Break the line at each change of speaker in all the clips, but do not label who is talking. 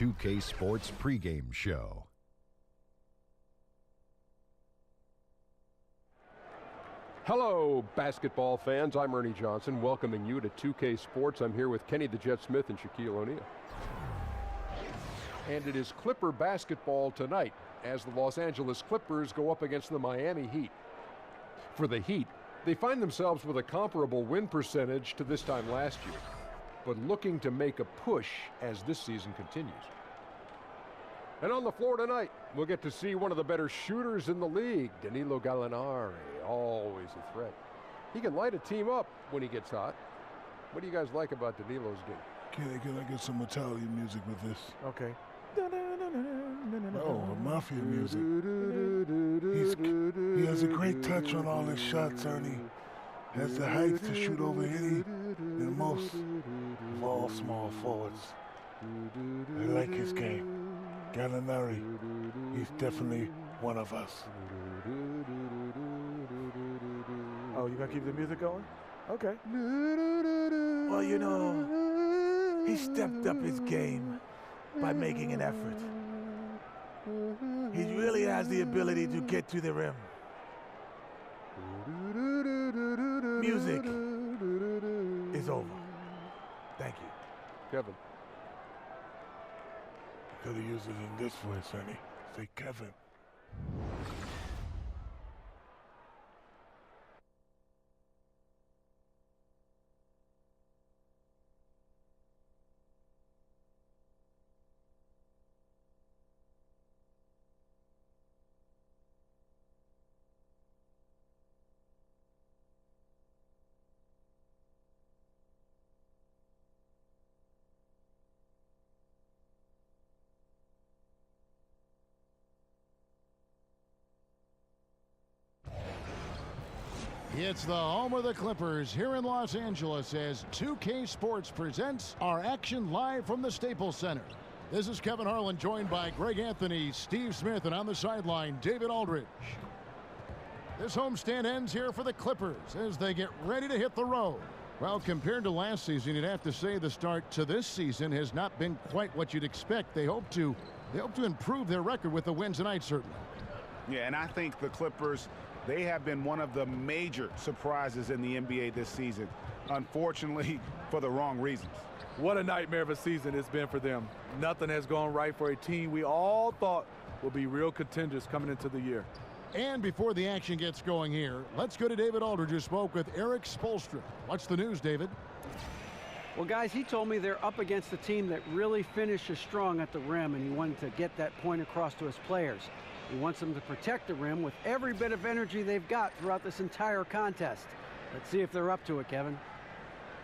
2K Sports pregame show.
Hello, basketball fans. I'm Ernie Johnson, welcoming you to 2K Sports. I'm here with Kenny the Jet Smith and Shaquille O'Neal. And it is Clipper basketball tonight as the Los Angeles Clippers go up against the Miami Heat. For the Heat, they find themselves with a comparable win percentage to this time last year, but looking to make a push as this season continues. And on the floor tonight, we'll get to see one of the better shooters in the league, Danilo Gallinari, always a threat. He can light a team up when he gets hot. What do you guys like about Danilo's game?
Can I get some Italian music with this?
Okay.
Oh, mafia music. He has a great touch on all his shots, Ernie. Has the height to shoot over any and most of all small forwards. I like his game. Gallinari, he's definitely one of us.
Oh, you gonna keep the music going? Okay. Well, you know, he stepped up his game by making an effort. He really has the ability to get to the rim. Music is over. Thank you.
Kevin.
Gotta use it in this voice, Ernie. Say Kevin.
It's the home of the Clippers here in Los Angeles as 2K Sports presents our action live from the Staples Center. This is Kevin Harlan, joined by Greg Anthony, Steve Smith, and on the sideline, David Aldridge. This homestand ends here for the Clippers as they get ready to hit the road. Well, compared to last season, you'd have to say the start to this season has not been quite what you'd expect. They hope to improve their record with the win tonight, certainly.
Yeah, and I think the Clippers, they have been one of the major surprises in the NBA this season, unfortunately, for the wrong reasons.
What a nightmare of a season it's been for them. Nothing has gone right for a team we all thought would be real contenders coming into the year.
And before the action gets going here, let's go to David Aldridge, who spoke with Eric Spoelstra. What's the news, David?
Well, guys, he told me they're up against a team that really finishes strong at the rim, and he wanted to get that point across to his players. He wants them to protect the rim with every bit of energy they've got throughout this entire contest. Let's see if they're up to it, Kevin.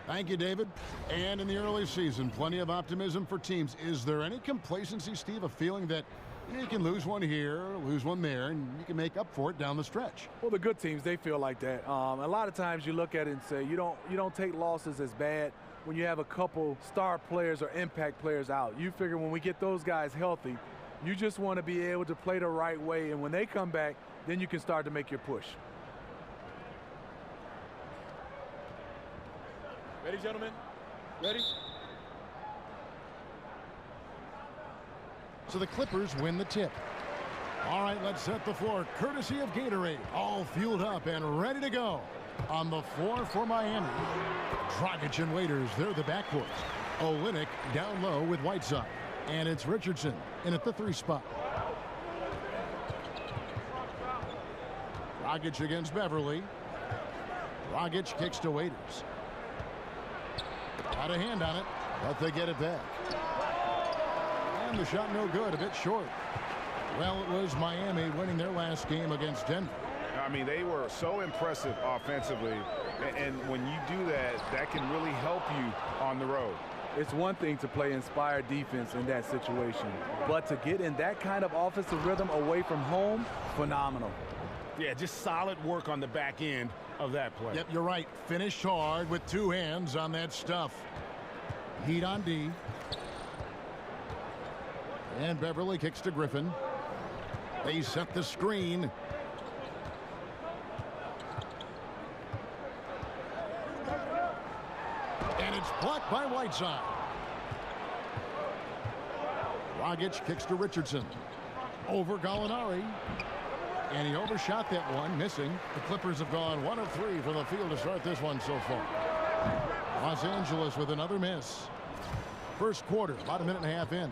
Thank you, David. And in the early season, plenty of optimism for teams. Is there any complacency, Steve, a feeling that you can lose one here, lose one there, and you can make up for it down the stretch?
Well, the good teams, they feel like that. A lot of times you look at it and say you don't take losses as bad when you have a couple star players or impact players out. You figure when we get those guys healthy, you just want to be able to play the right way, and when they come back, then you can start to make your push.
Ready, gentlemen? Ready?
So the Clippers win the tip. All right, let's set the floor, courtesy of Gatorade. All fueled up and ready to go. On the floor for Miami, Dragic and Waiters, they're the backcourt. Olynyk down low with Whiteside. And it's Richardson in at the 3 spot. Dragic against Beverly. Dragic kicks to Waiters. Got a hand on it, but they get it back. And the shot no good, a bit short. Well, it was Miami winning their last game against Denver.
I mean, they were so impressive offensively, and when you do that, that can really help you on the road.
It's one thing to play inspired defense in that situation, but to get in that kind of offensive rhythm away from home, phenomenal.
Yeah, just solid work on the back end of that play.
Yep, you're right. Finished hard with 2 hands on that stuff. Heat on D. And Beverly kicks to Griffin. They set the screen. And it's blocked by Whiteside. Dragic kicks to Richardson. Over Gallinari. And he overshot that one, missing. The Clippers have gone 1 of 3 from the field to start this one so far. Los Angeles with another miss. First quarter, about a minute and a half in.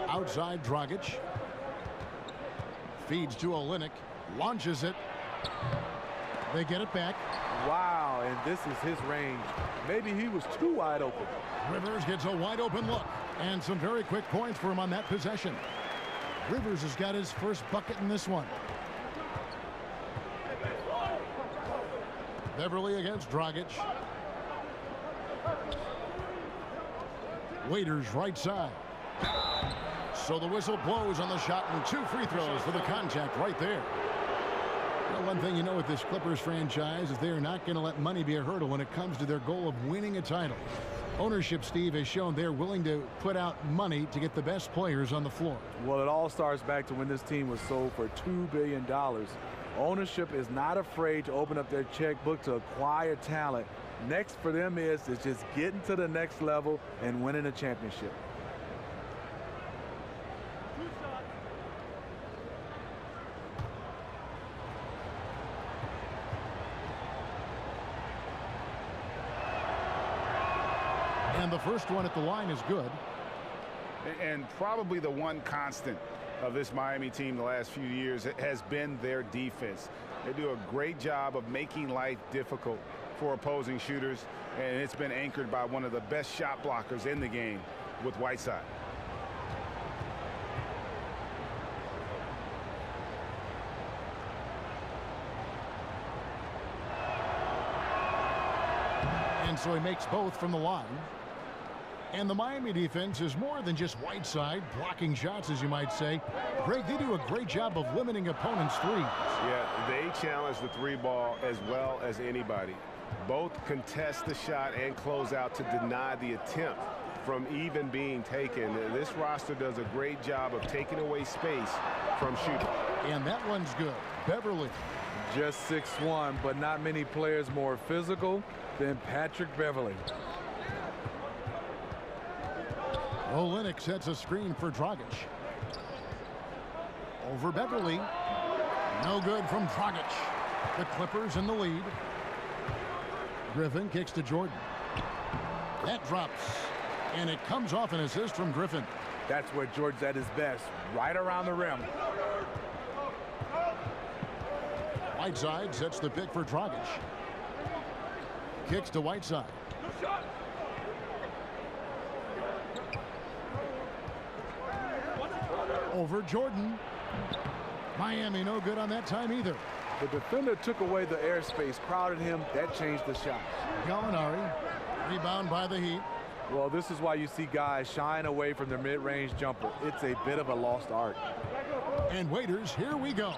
Outside Dragic. Feeds to Olynyk. Launches it. They get it back.
Wow, and this is his range. Maybe he was too wide open.
Rivers gets a wide open look. And some very quick points for him on that possession. Rivers has got his first bucket in this one. Beverly against Dragic. Waiters right side. So the whistle blows on the shot and 2 free throws for the contact right there. Well, one thing you know with this Clippers franchise is they are not going to let money be a hurdle when it comes to their goal of winning a title. Ownership, Steve, has shown they're willing to put out money to get the best players on the floor.
Well, it all starts back to when this team was sold for $2 billion. Ownership is not afraid to open up their checkbook to acquire talent. Next for them is just getting to the next level and winning a championship.
And the first one at the line is good.
And probably the one constant of this Miami team the last few years has been their defense. They do a great job of making life difficult for opposing shooters, and it's been anchored by one of the best shot blockers in the game with Whiteside.
And so he makes both from the line. And the Miami defense is more than just Whiteside blocking shots, as you might say. Greg, they do a great job of limiting opponents' threes.
Yeah, they challenge the 3-ball as well as anybody. Both contest the shot and close out to deny the attempt from even being taken. This roster does a great job of taking away space from shooting.
And that one's good. Beverly.
Just 6'1", but not many players more physical than Patrick Beverly.
Olynyk sets a screen for Dragic. Over Beverly. No good from Dragic. The Clippers in the lead. Griffin kicks to Jordan. That drops. And it comes off an assist from Griffin.
That's where Jordan's at his best, right around the rim.
Whiteside sets the pick for Dragic. Kicks to Whiteside. Over Jordan. Miami no good on that time either.
The defender took away the airspace, crowded him. That changed the shot.
Gallinari. Rebound by the Heat.
Well, this is why you see guys shying away from their mid-range jumper. It's a bit of a lost art.
And Waiters, here we go.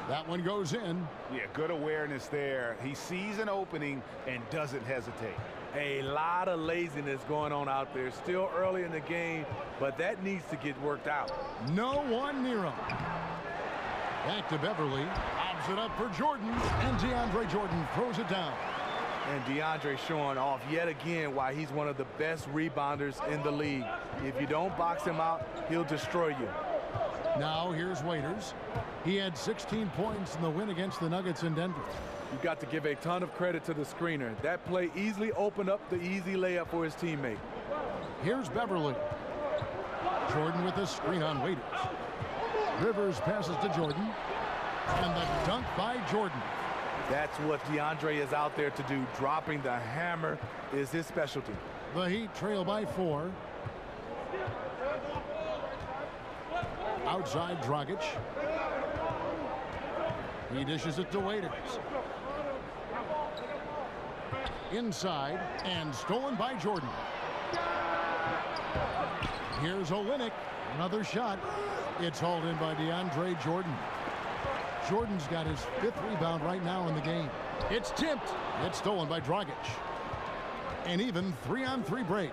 That one goes in.
Yeah, good awareness there. He sees an opening and doesn't hesitate.
A lot of laziness going on out there. Still early in the game, but that needs to get worked out.
No one near him. Back to Beverly. Lobs it up for Jordan. And DeAndre Jordan throws it down.
And DeAndre showing off yet again why he's one of the best rebounders in the league. If you don't box him out, he'll destroy you.
Now here's Waiters. He had 16 points in the win against the Nuggets in Denver.
You've got to give a ton of credit to the screener. That play easily opened up the easy layup for his teammate.
Here's Beverly. Jordan with a screen on Waiters. Rivers passes to Jordan. And the dunk by Jordan.
That's what DeAndre is out there to do. Dropping the hammer is his specialty.
The Heat trail by 4. Outside Dragic. He dishes it to Waiters. Inside and stolen by Jordan. Here's Olynyk. Another shot. It's hauled in by DeAndre Jordan. Jordan's got his 5th rebound right now in the game. It's tipped. It's stolen by Dragic. An even 3-on-3 break.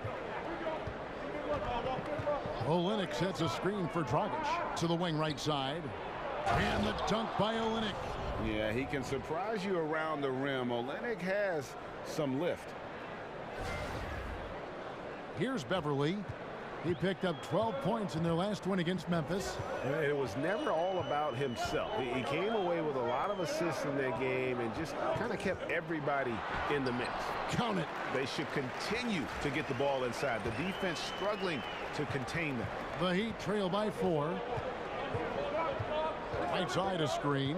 Olynyk sets a screen for Dragic to the wing right side. And the dunk by Olynyk.
Yeah, he can surprise you around the rim. Olynyk has some lift.
Here's Beverly. He picked up 12 points in their last win against Memphis.
It was never all about himself. He came away with a lot of assists in that game and just kind of kept everybody in the mix.
Count it.
They should continue to get the ball inside. The defense struggling to contain them.
The Heat trail by 4. Whiteside a screen.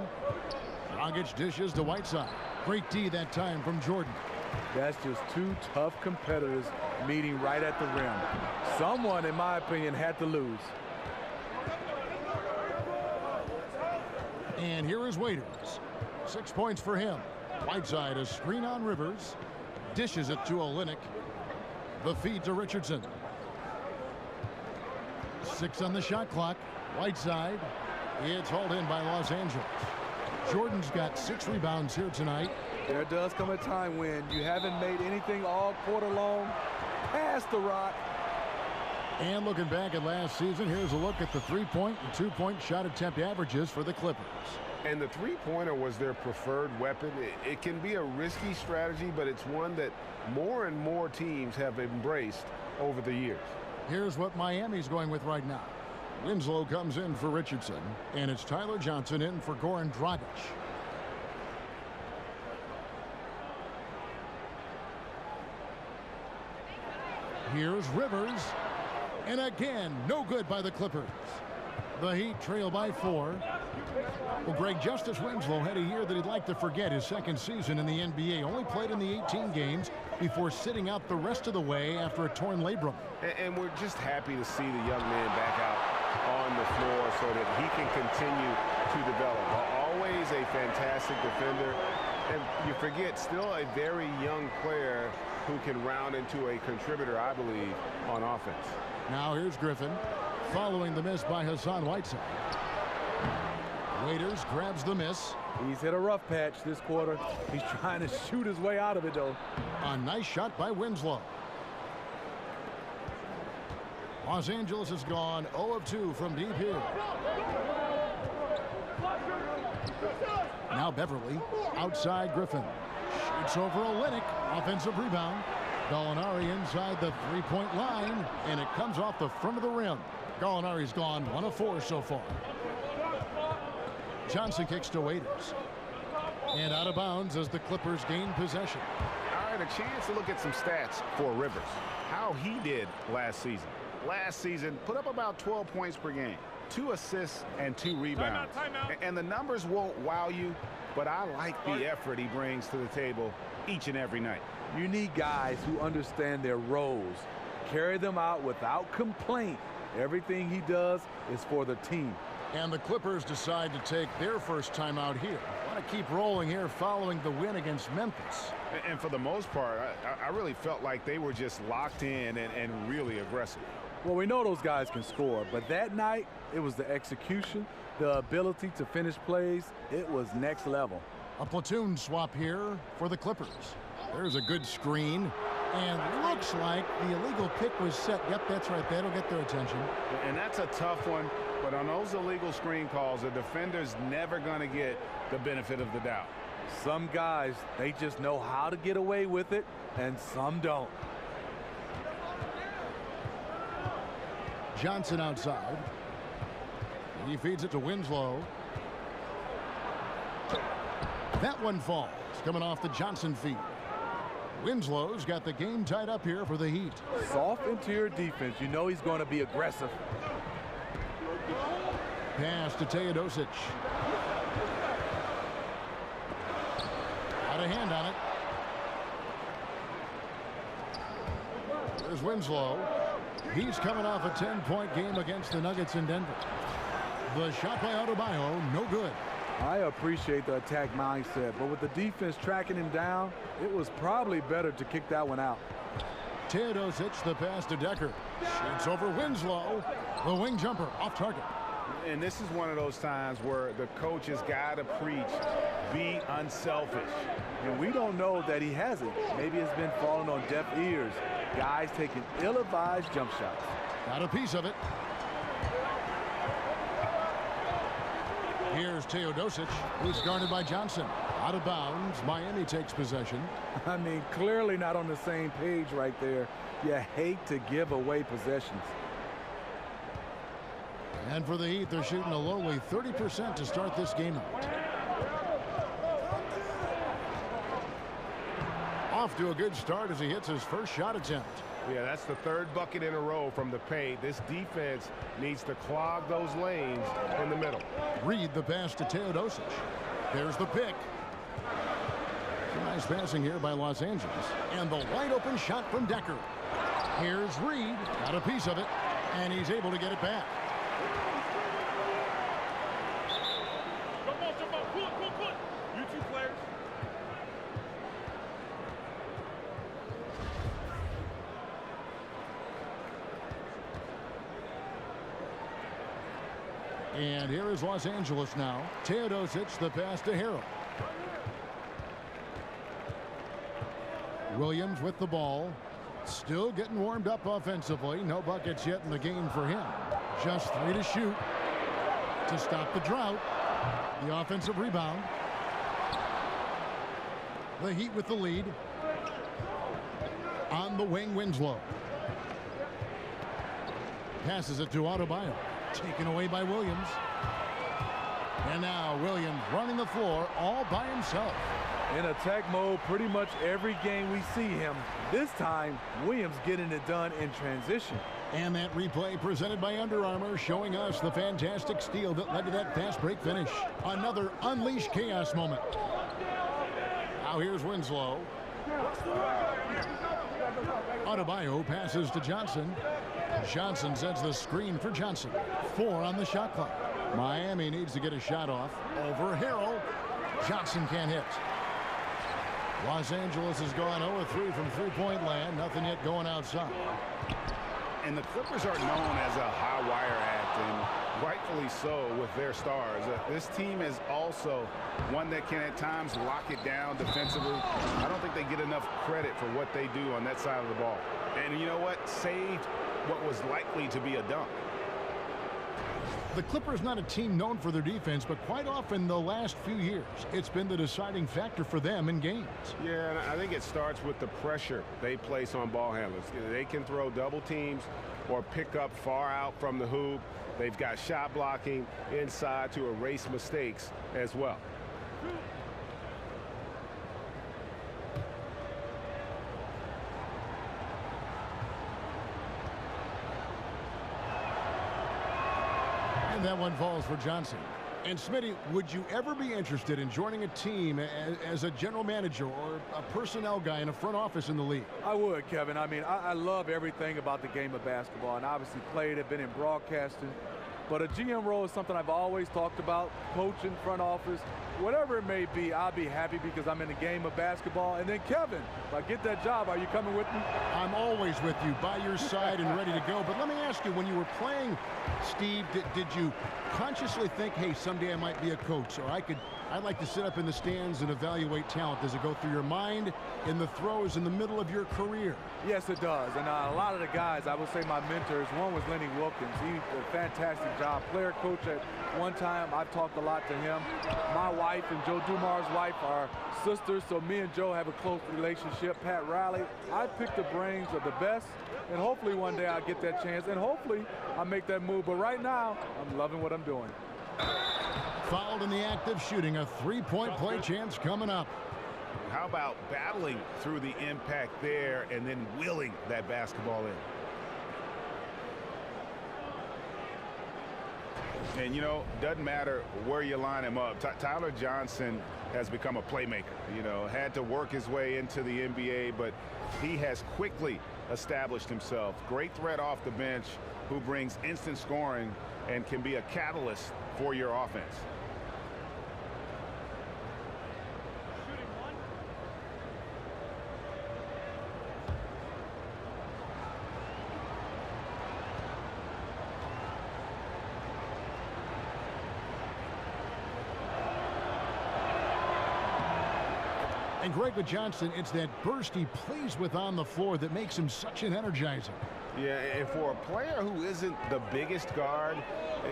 Dragic dishes to Whiteside. Great D that time from Jordan.
That's just two tough competitors meeting right at the rim. Someone, in my opinion, had to lose.
And here is Waiters. 6 points for him. Whiteside a screen on Rivers. Dishes it to Olynyk. The feed to Richardson. 6 on the shot clock. Whiteside. It's hauled in by Los Angeles. Jordan's got 6 rebounds here tonight.
There does come a time when you haven't made anything all quarter long. Pass the rock.
And looking back at last season, here's a look at the 3-point and 2-point shot attempt averages for the Clippers.
And the three-pointer was their preferred weapon. It can be a risky strategy, but it's one that more and more teams have embraced over the years.
Here's what Miami's going with right now. Winslow comes in for Richardson, and it's Tyler Johnson in for Goran Dragic. Here's Rivers, and again, no good by the Clippers. The Heat trail by 4. Well, Greg, Justice Winslow had a year that he'd like to forget. His second season in the NBA, only played in the 18 games before sitting out the rest of the way after a torn labrum.
And we're just happy to see the young man back out on the floor so that he can continue to develop. Always a fantastic defender. And you forget, still a very young player who can round into a contributor, I believe, on offense.
Now here's Griffin, following the miss by Hassan Whiteside. Waiters grabs the miss.
He's hit a rough patch this quarter. He's trying to shoot his way out of it, though.
A nice shot by Winslow. Los Angeles has gone 0 of 2 from deep here. Now Beverly, outside Griffin. Shoots over Olynyk, offensive rebound. Gallinari inside the 3-point line, and it comes off the front of the rim. Gallinari's gone 1 of 4 so far. Johnson kicks to Waiters. And out of bounds as the Clippers gain possession.
All right, a chance to look at some stats for Rivers. How he did last season. Last season, put up about 12 points per game. 2 assists and 2 rebounds.
Timeout.
And the numbers won't wow you, but I like the effort he brings to the table each and every night.
You need guys who understand their roles. Carry them out without complaint. Everything he does is for the team.
And the Clippers decide to take their first time out here. Want to keep rolling here following the win against Memphis.
And for the most part, I really felt like they were just locked in and really aggressive.
Well, we know those guys can score, but that night, it was the execution, the ability to finish plays. It was next level.
A platoon swap here for the Clippers. There's a good screen. And looks like the illegal pick was set. Yep, that's right. That'll get their attention.
And that's a tough one. But on those illegal screen calls, the defender's never going to get the benefit of the doubt.
Some guys, they just know how to get away with it, and some don't.
Johnson outside. He feeds it to Winslow. That one falls, coming off the Johnson feed. Winslow's got the game tied up here for the Heat.
Soft interior defense. You know he's going to be aggressive.
Pass to Teodosic. Got a hand on it. There's Winslow. He's coming off a 10-point game against the Nuggets in Denver. The shot by Adebayo, no good.
I appreciate the attack mindset, but with the defense tracking him down, it was probably better to kick that one out.
Teodosic, the pass to Decker. Shoots over Winslow. The wing jumper off target.
And this is one of those times where the coach has got to preach, be unselfish.
And we don't know that he hasn't. Maybe it's been falling on deaf ears. Guys taking ill-advised jump shots.
Got a piece of it. Here's Teodosic, who's guarded by Johnson. Out of bounds, Miami takes possession.
I mean, clearly not on the same page right there. You hate to give away possessions.
And for the Heat, they're shooting a lowly 30% to start this game out. Off to a good start as he hits his first shot attempt.
Yeah, that's the third bucket in a row from the paint. This defense needs to clog those lanes in the middle.
Reed the pass to Teodosic. There's the pick. Some nice passing here by Los Angeles. And the wide open shot from Decker. Here's Reed. Got a piece of it. And he's able to get it back.
Come on. Pull. You two players.
And here is Los Angeles now. Teodosic, the pass to Harrell. Williams with the ball. Still getting warmed up offensively. No buckets yet in the game for him. Just 3 to shoot to stop the drought. The offensive rebound. The Heat with the lead. On the wing, Winslow. Passes it to Adebayo. Taken away by Williams. And now Williams running the floor all by himself.
In attack mode pretty much every game we see him. This time, Williams getting it done in transition.
And that replay presented by Under Armour showing us the fantastic steal that led to that fast break finish. Another unleashed chaos moment. Now here's Winslow. Adebayo passes to Johnson. Johnson sets the screen for Johnson. 4 on the shot clock. Miami needs to get a shot off. Over Harrell. Johnson can't hit. Los Angeles has gone 0-3 from three-point land. Nothing yet going outside.
And the Clippers are known as a high-wire act, and rightfully so with their stars. This team is also one that can at times lock it down defensively. I don't think they get enough credit for what they do on that side of the ball. And you know what? Saved what was likely to be a dunk.
The Clippers not a team known for their defense, but quite often the last few years, it's been the deciding factor for them in games.
Yeah, and I think it starts with the pressure they place on ball handlers. They can throw double teams or pick up far out from the hoop. They've got shot blocking inside to erase mistakes as well.
And that one falls for Johnson. And Smitty, would you ever be interested in joining a team as a general manager or a personnel guy in a front office in the league?
I would, Kevin. I mean, I love everything about the game of basketball, and obviously played it, been in broadcasting. But a GM role is something I've always talked about, coaching, front office, whatever it may be. I'll be happy because I'm in the game of basketball. And then, Kevin, if I get that job, are you coming with me?
I'm always with you, by your side and ready to go. But let me ask you, when you were playing, Steve, did you consciously think, hey, someday I might be a coach, or I'd like to sit up in the stands and evaluate talent? Does it go through your mind in the throes in the middle of your career?
Yes, it does. And a lot of the guys, I would say my mentors, one was Lenny Wilkins. He did a fantastic job. Player coach at one time. I've talked a lot to him. My wife and Joe Dumar's wife are sisters, so me and Joe have a close relationship. Pat Riley, I pick the brains of the best, and hopefully one day I'll get that chance, and hopefully I'll make that move. But right now, I'm loving what I'm doing.
Fouled in the act of shooting. A three-point play chance coming up.
How about battling through the impact there and then willing that basketball in? And, you know, doesn't matter where you line him up. Tyler Johnson has become a playmaker, you know, had to work his way into the NBA, but he has quickly established himself. Great threat off the bench who brings instant scoring and can be a catalyst for your offense.
And Greg with Johnson, it's that burst he plays with on the floor that makes him such an energizer.
Yeah, and for a player who isn't the biggest guard,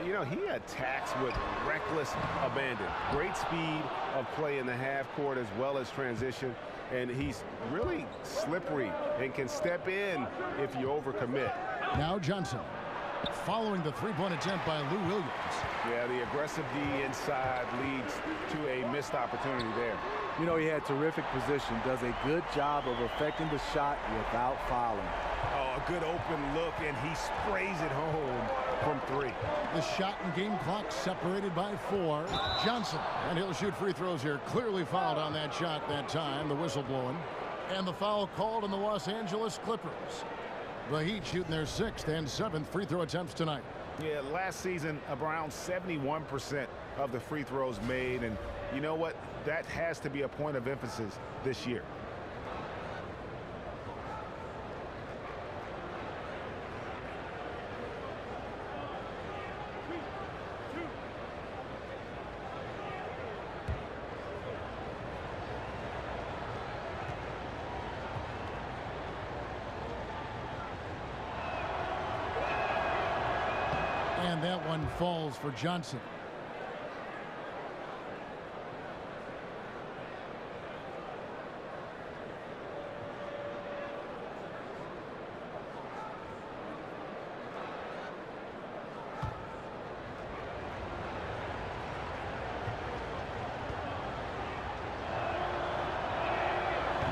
you know, he attacks with reckless abandon. Great speed of play in the half court as well as transition. And he's really slippery and can step in if you overcommit.
Now Johnson, following the three-point attempt by Lou Williams.
Yeah, the aggressive D inside leads to a missed opportunity there.
You know, he had terrific position, does a good job of affecting the shot without fouling.
Oh, a good open look, and he sprays it home from 3.
The shot and game clock separated by 4. Johnson, and he'll shoot free throws here. Clearly fouled on that shot that time, the whistle blowing. And the foul called on the Los Angeles Clippers. The Heat shooting their 6th and 7th free throw attempts tonight.
Yeah, last season, around 71% of the free throws made. And you know what? That has to be a point of emphasis this year.
And that one falls for Johnson.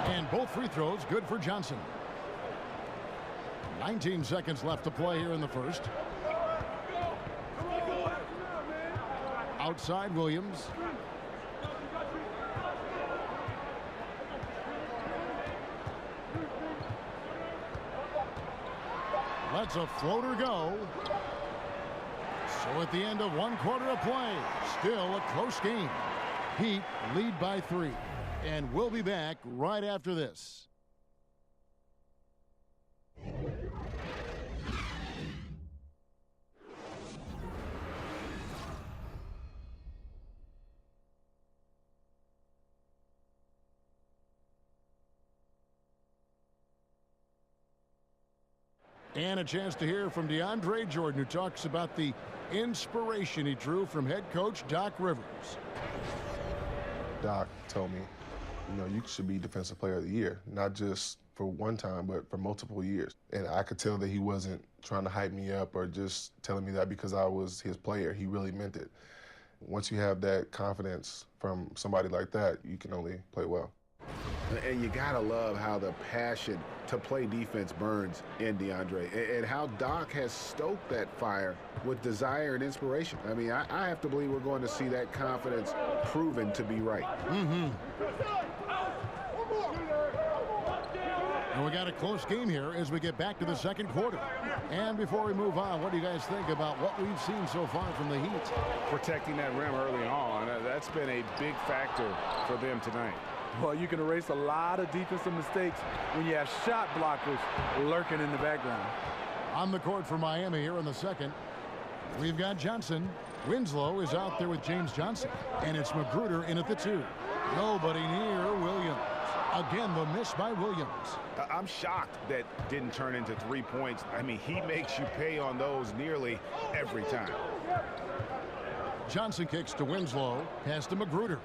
And both free throws good for Johnson. 19 seconds left to play here in the first. Outside Williams. Lets a floater go. So at the end of 1 quarter of play, still a close game. Heat lead by 3. And we'll be back right after this. And a chance to hear from DeAndre Jordan, who talks about the inspiration he drew from head coach Doc Rivers.
Doc told me, you know, you should be Defensive Player of the Year, not just for one time, but for multiple years. And I could tell that he wasn't trying to hype me up or just telling me that because I was his player. He really meant it. Once you have that confidence from somebody like that, you can only play well.
And you got to love how the passion to play defense burns in DeAndre, and how Doc has stoked that fire with desire and inspiration. I mean, I have to believe we're going to see that confidence proven to be right.
And we got a close game here as we get back to the second quarter. And before we move on, what do you guys think about what we've seen so far from the Heat?
Protecting that rim early on, that's been a big factor for them tonight.
Well, you can erase a lot of defensive mistakes when you have shot blockers lurking in the background.
On the court for Miami here in the second, we've got Johnson. Winslow is out there with James Johnson. And it's Magruder in at the 2. Nobody near Williams. Again, the miss by Williams.
I'm shocked that didn't turn into 3 points. I mean, he makes you pay on those nearly every time.
Johnson kicks to Winslow. Pass to Magruder.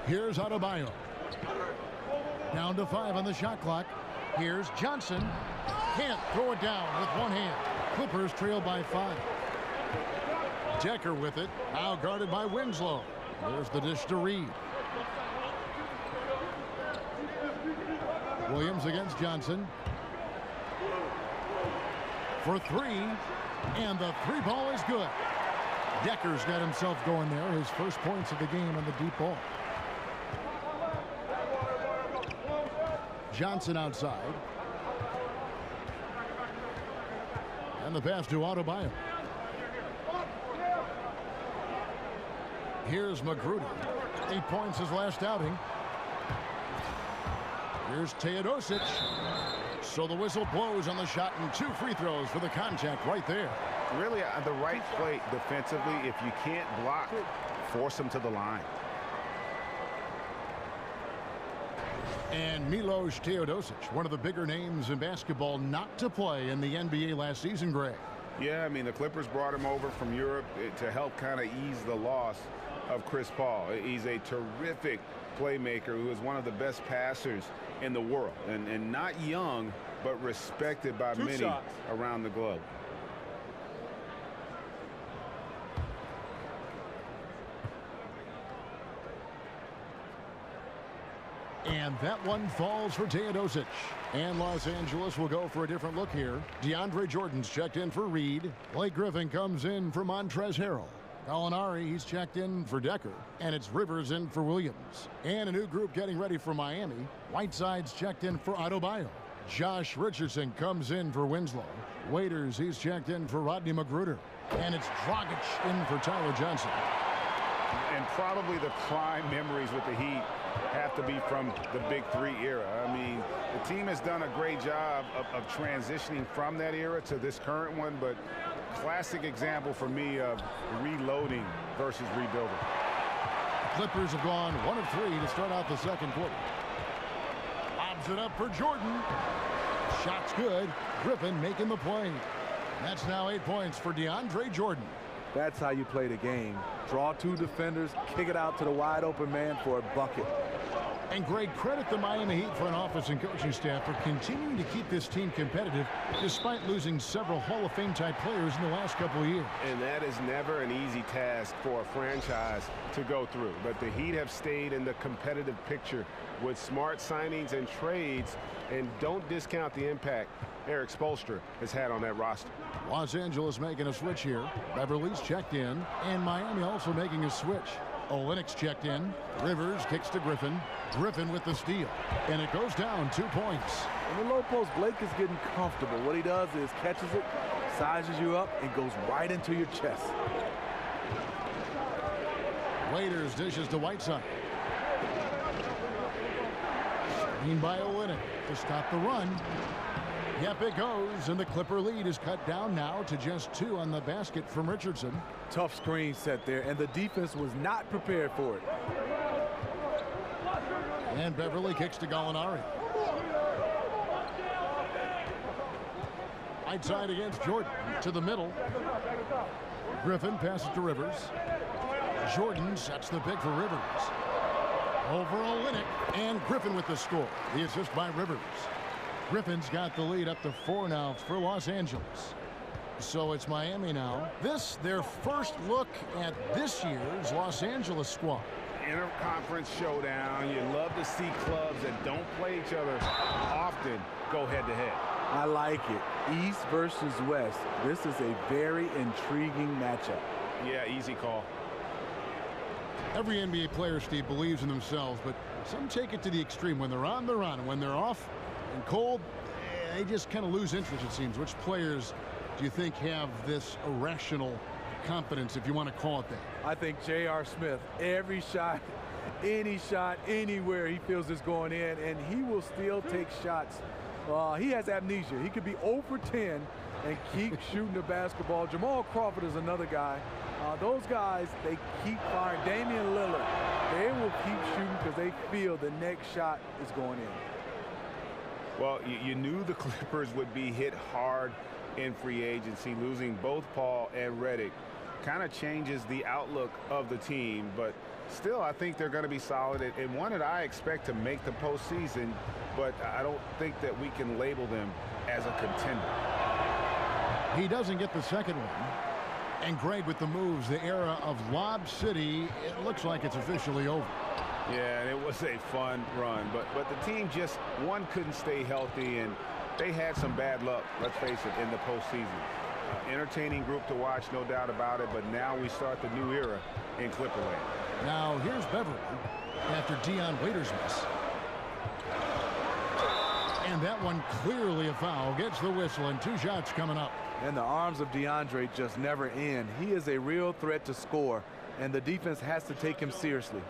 Here's Adebayo. Down to 5 on the shot clock. Here's Johnson. Can't throw it down with one hand. Clippers trail by 5. Decker with it. Now guarded by Winslow. There's the dish to Reed. Williams against Johnson. For 3. And the 3 ball is good. Decker's got himself going there. His first points of the game on the deep ball. Johnson outside. And the pass to Adebayo. Here's Magruder. 8 points his last outing. Here's Teodosic. So the whistle blows on the shot and 2 free throws for the contact right there.
Really the right play defensively. If you can't block, force them to the line.
And Milos Teodosic, one of the bigger names in basketball not to play in the NBA last season, Greg.
Yeah, I mean, the Clippers brought him over from Europe to help kind of ease the loss of Chris Paul. He's a terrific playmaker who is one of the best passers in the world, and not young, but respected by many around the globe.
And that one falls for Teodosic. And Los Angeles will go for a different look here. DeAndre Jordan's checked in for Reed. Blake Griffin comes in for Montrezl Harrell. Gallinari, he's checked in for Decker. And it's Rivers in for Williams. And a new group getting ready for Miami. Whiteside's checked in for Adebayo. Josh Richardson comes in for Winslow. Waiters, he's checked in for Rodney Magruder. And it's Dragic in for Tyler Johnson.
And probably the prime memories with the Heat have to be from the Big Three era. I mean, the team has done a great job of transitioning from that era to this current one, but classic example for me of reloading versus rebuilding.
The Clippers have gone 1 of 3 to start out the second quarter. Lobs it up for Jordan. Shot's good. Griffin making the play. That's now 8 points for DeAndre Jordan.
That's how you play the game. Draw 2 defenders, kick it out to the wide open man for a bucket.
And Greg, credit the Miami Heat front office and coaching staff for continuing to keep this team competitive despite losing several Hall of Fame type players in the last couple of years.
And that is never an easy task for a franchise to go through. But the Heat have stayed in the competitive picture with smart signings and trades, and don't discount the impact Eric Spoelstra has had on that roster.
Los Angeles making a switch here. Beverly's checked in, and Miami also making a switch. Olynyk's checked in. Rivers kicks to Griffin. Griffin with the steal. And it goes down 2 points.
In the low post, Blake is getting comfortable. What he does is catches it, sizes you up, and goes right into your chest.
Waiters dishes to Whiteside. Screen by Olynyk to stop the run. Yep, it goes, and the Clipper lead is cut down now to just 2 on the basket from Richardson.
Tough screen set there, and the defense was not prepared for it.
And Beverly kicks to Gallinari. Whiteside against Jordan to the middle. Griffin passes to Rivers. Jordan sets the pick for Rivers. Over Olynyk, and Griffin with the score. The assist by Rivers. Griffin's got the lead up to 4 now for Los Angeles. So it's Miami now. This, their first look at this year's Los Angeles squad.
Interconference showdown. You love to see clubs that don't play each other often go head-to-head.
I like it. East versus West. This is a very intriguing matchup.
Yeah, easy call.
Every NBA player, Steve, believes in themselves, but some take it to the extreme. When they're on, they're on. And when they're off and cold, they just kind of lose interest, it seems. Which players do you think have this irrational confidence, if you want to call it that?
I think J.R. Smith, every shot, any shot, anywhere he feels is going in, and he will still take shots. He has amnesia. He could be 0 for 10 and keep shooting the basketball. Jamal Crawford is another guy. Those guys, they keep firing. Damian Lillard, they will keep shooting because they feel the next shot is going in.
Well, you knew the Clippers would be hit hard in free agency. Losing both Paul and Redick kind of changes the outlook of the team, but still I think they're going to be solid and one that I expect to make the postseason, but I don't think that we can label them as a contender.
He doesn't get the second one. And Greg, with the moves, the era of Lob City, it looks like it's officially over.
Yeah, and it was a fun run, but the team just, one, couldn't stay healthy, and they had some bad luck, let's face it, in the postseason. Entertaining group to watch, no doubt about it, but now we start the new era in Clipperland.
Now here's Beverly after Dion Waiters' miss. And that one clearly a foul. Gets the whistle, and 2 shots coming up.
And the arms of DeAndre just never end. He is a real threat to score, and the defense has to take him seriously.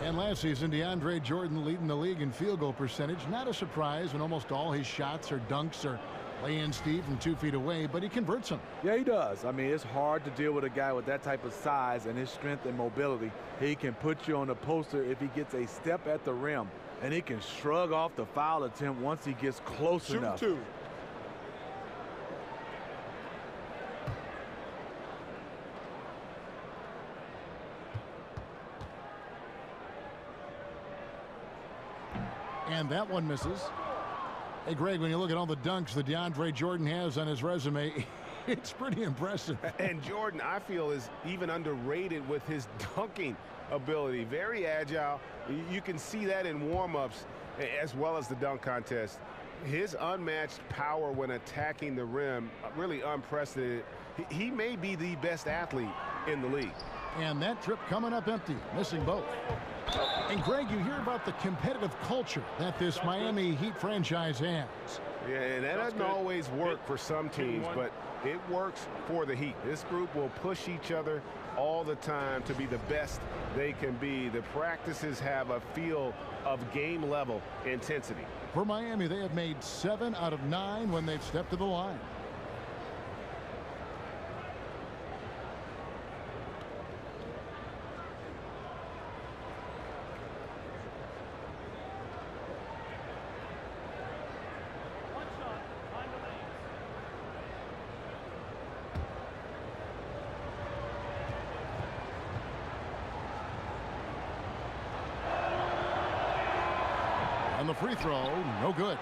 And last season, DeAndre Jordan leading the league in field goal percentage. Not a surprise when almost all his shots or dunks are Lay in Steve from 2 feet away, but he converts him.
Yeah, he does. I mean, it's hard to deal with a guy with that type of size and his strength and mobility. He can put you on the poster if he gets a step at the rim, and he can shrug off the foul attempt once he gets close enough.
Shoot 2.
And that one misses. Hey, Greg, when you look at all the dunks that DeAndre Jordan has on his resume, it's pretty impressive.
And Jordan, I feel, is even underrated with his dunking ability. Very agile. You can see that in warm-ups as well as the dunk contest. His unmatched power when attacking the rim, really unprecedented. He may be the best athlete in the league.
And that trip coming up empty, missing both. And Greg, you hear about the competitive culture that this Miami Heat franchise has.
Yeah, and that doesn't always work for some teams, but it works for the Heat. This group will push each other all the time to be the best they can be. The practices have a feel of game-level intensity.
For Miami, they have made 7 out of 9 when they've stepped to the line. The free throw, no good.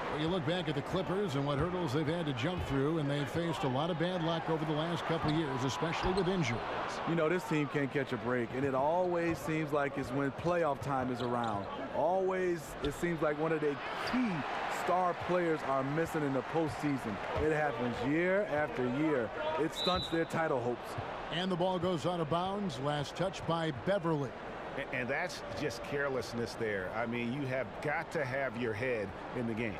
Well, you look back at the Clippers and what hurdles they've had to jump through, and they've faced a lot of bad luck over the last couple of years, especially with injuries.
You know, this team can't catch a break, and it always seems like it's when playoff time is around. Always, it seems like one of the key star players are missing in the postseason. It happens year after year. It stunts their title hopes.
And the ball goes out of bounds. Last touch by Beverly.
And that's just carelessness there. I mean, you have got to have your head in the game.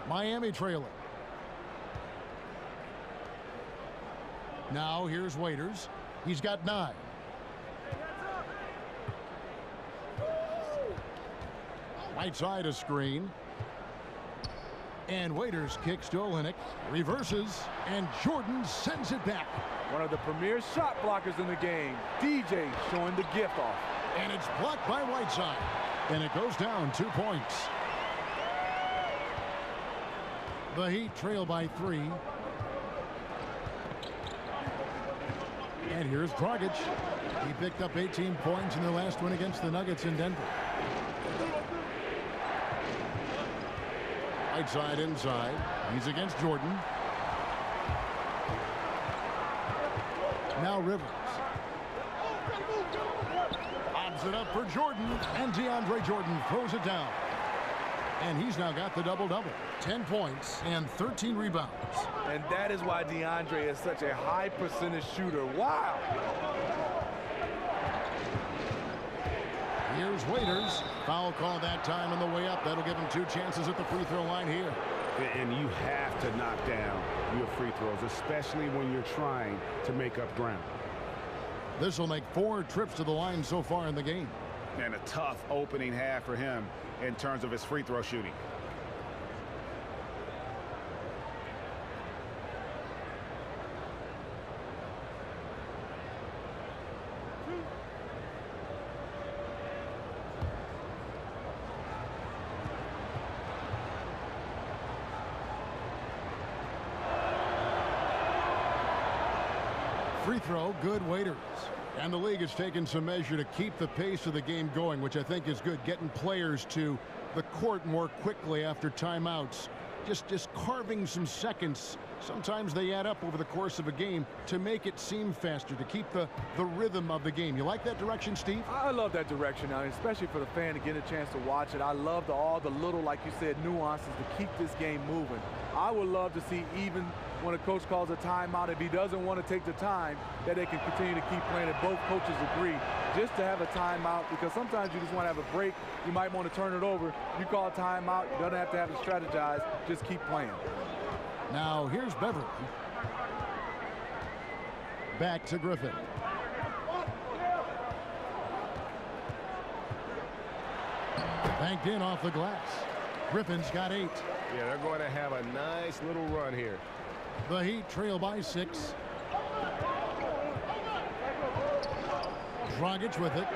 Miami trailing. Now here's Waiters. He's got 9. Right side a screen. And Waiters kicks to Olynyk. Reverses. And Jordan sends it back.
One of the premier shot blockers in the game. DJ showing the gift off.
And it's blocked by Whiteside. And it goes down 2 points. The Heat trail by 3. And here's Dragic. He picked up 18 points in their last win against the Nuggets in Denver. Whiteside inside. He's against Jordan. Now Rivers. Bobs it up for Jordan. And DeAndre Jordan throws it down. And he's now got the double-double. 10 points and 13 rebounds.
And that is why DeAndre is such a high percentage shooter. Wow.
Here's Waiters. Foul call that time on the way up. That'll give him 2 chances at the free throw line here.
And you have to knock down your free throws, especially when you're trying to make up ground.
This will make 4 trips to the line so far in the game.
And a tough opening half for him in terms of his free throw shooting.
Free throw, good. Waiters. And the league has taken some measure to keep the pace of the game going, which I think is good. Getting players to the court more quickly after timeouts. Just carving some seconds. Sometimes they add up over the course of a game to make it seem faster, to keep the rhythm of the game. You like that direction, Steve?
I love that direction, now, especially for the fan to get a chance to watch it. I love all the little, like you said, nuances to keep this game moving. I would love to see, even when a coach calls a timeout, if he doesn't want to take the time, that they can continue to keep playing. If both coaches agree, just to have a timeout, because sometimes you just want to have a break. You might want to turn it over. You call a timeout, you don't have to have to strategize. Just keep playing.
Now here's Beverly. Back to Griffin. Banked in off the glass. Griffin's got 8.
Yeah, they're going to have a nice little run here.
The Heat trail by 6. Dragic with it.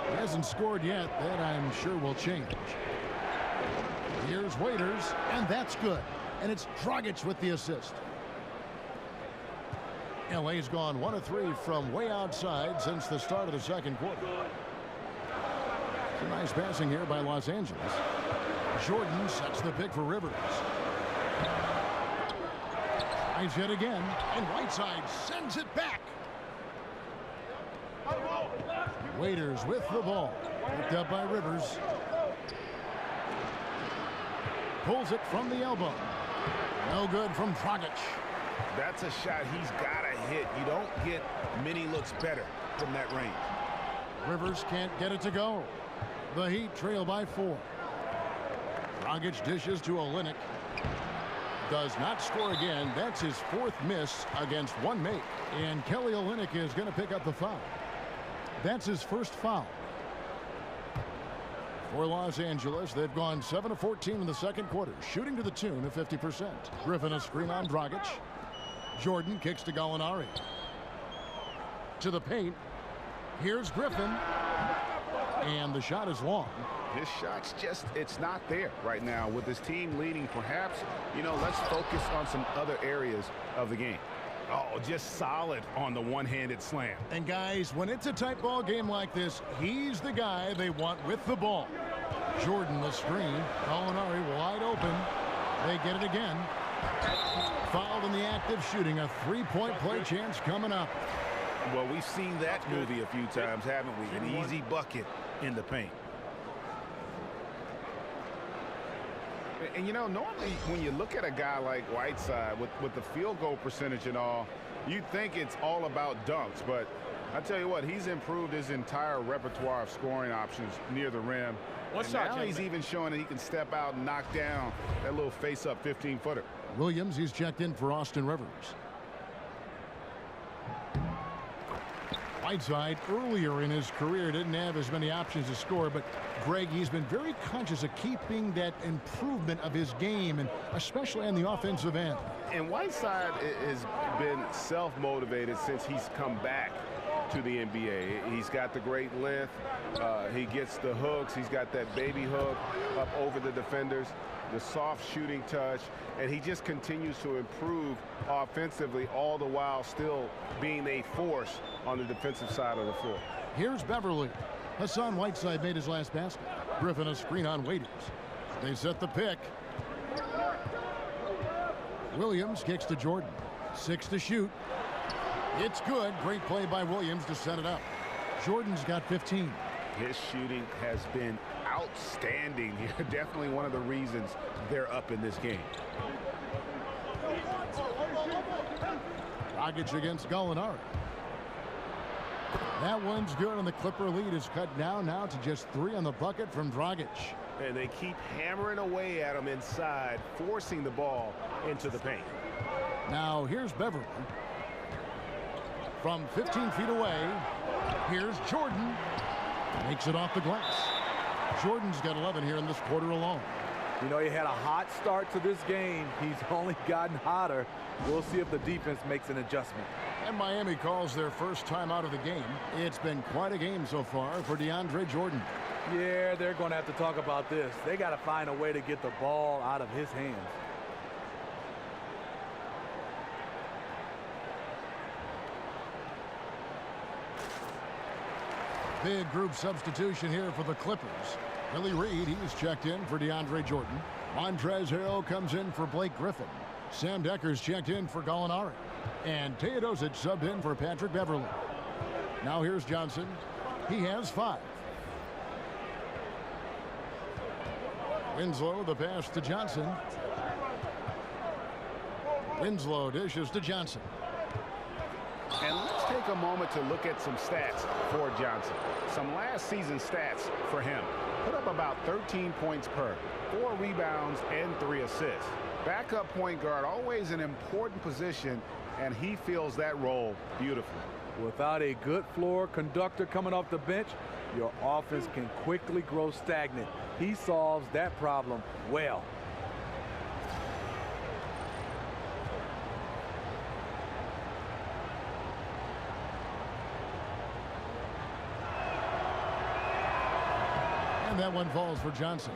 He hasn't scored yet. That I'm sure will change. Here's Waiters, and that's good. And it's Dragic with the assist. LA's gone 1 of 3 from way outside since the start of the second quarter. Some nice passing here by Los Angeles. Jordan sets the pick for Rivers. Tries hit again, and Whiteside sends it back. Waiters with the ball. Picked up by Rivers. Pulls it from the elbow. No good from Dragic.
That's a shot he's got to hit. You don't get many looks better from that range.
Rivers can't get it to go. The Heat trail by 4. Dragic dishes to Olynyk. Does not score again. That's his 4th miss against 1 make. And Kelly Olynyk is going to pick up the foul. That's his first foul. For Los Angeles, they've gone 7 of 14 in the second quarter, shooting to the tune of 50%. Griffin a screen on Dragic. Jordan kicks to Gallinari. To the paint. Here's Griffin. And the shot is long.
His shot's just, it's not there right now. With his team leading, perhaps, let's focus on some other areas of the game. Oh, just solid on the one-handed slam.
And guys, when it's a tight ball game like this, he's the guy they want with the ball. Jordan the screen. Gallinari wide open. They get it again. Fouled in the act of shooting. A 3-point play chance coming up.
Well, we've seen that movie a few times, haven't we? An easy bucket in the paint. And normally when you look at a guy like Whiteside with the field goal percentage and all, you'd think it's all about dunks. But I tell you what, he's improved his entire repertoire of scoring options near the rim. Now he's even showing that he can step out and knock down that little face-up 15-footer.
Williams, he's checked in for Austin Rivers. Whiteside earlier in his career didn't have as many options to score, but Greg, he's been very conscious of keeping that improvement of his game, and especially on the offensive end.
And Whiteside has been self-motivated since he's come back to the NBA. He's got the great length. He gets the hooks. He's got that baby hook up over the defenders, the soft shooting touch, and he just continues to improve offensively, all the while still being a force on the defensive side of the floor.
Here's Beverly. Hassan Whiteside made his last basket. Griffin a screen on Waiters. They set the pick. Williams kicks to Jordan. 6 to shoot. It's good. Great play by Williams to set it up. Jordan's got 15.
His shooting has been outstanding. Definitely one of the reasons they're up in this game.
Dragic against Gallinari. That one's good, and the Clipper lead is cut down now to just 3 on the bucket from Dragic.
And they keep hammering away at him inside, forcing the ball into the paint.
Now here's Beverly. From 15 feet away, here's Jordan. Makes it off the glass. Jordan's got 11 here in this quarter alone.
He had a hot start to this game. He's only gotten hotter. We'll see if the defense makes an adjustment.
And Miami calls their first time out of the game. It's been quite a game so far for DeAndre Jordan.
Yeah, they're going to have to talk about this. They got to find a way to get the ball out of his hands.
Big group substitution here for the Clippers. Willie Reed, he's checked in for DeAndre Jordan. Montrezl Harrell comes in for Blake Griffin. Sam Decker's checked in for Gallinari. And Teodosic subbed in for Patrick Beverly. Now here's Johnson. He has 5. Winslow, the pass to Johnson. Winslow dishes to Johnson.
And let's take a moment to look at some stats for Johnson. Some last season stats for him. Put up about 13 points per, 4 rebounds, and 3 assists. Backup point guard, always an important position, and he fills that role beautifully.
Without a good floor conductor coming off the bench, your offense can quickly grow stagnant. He solves that problem well.
And that one falls for Johnson.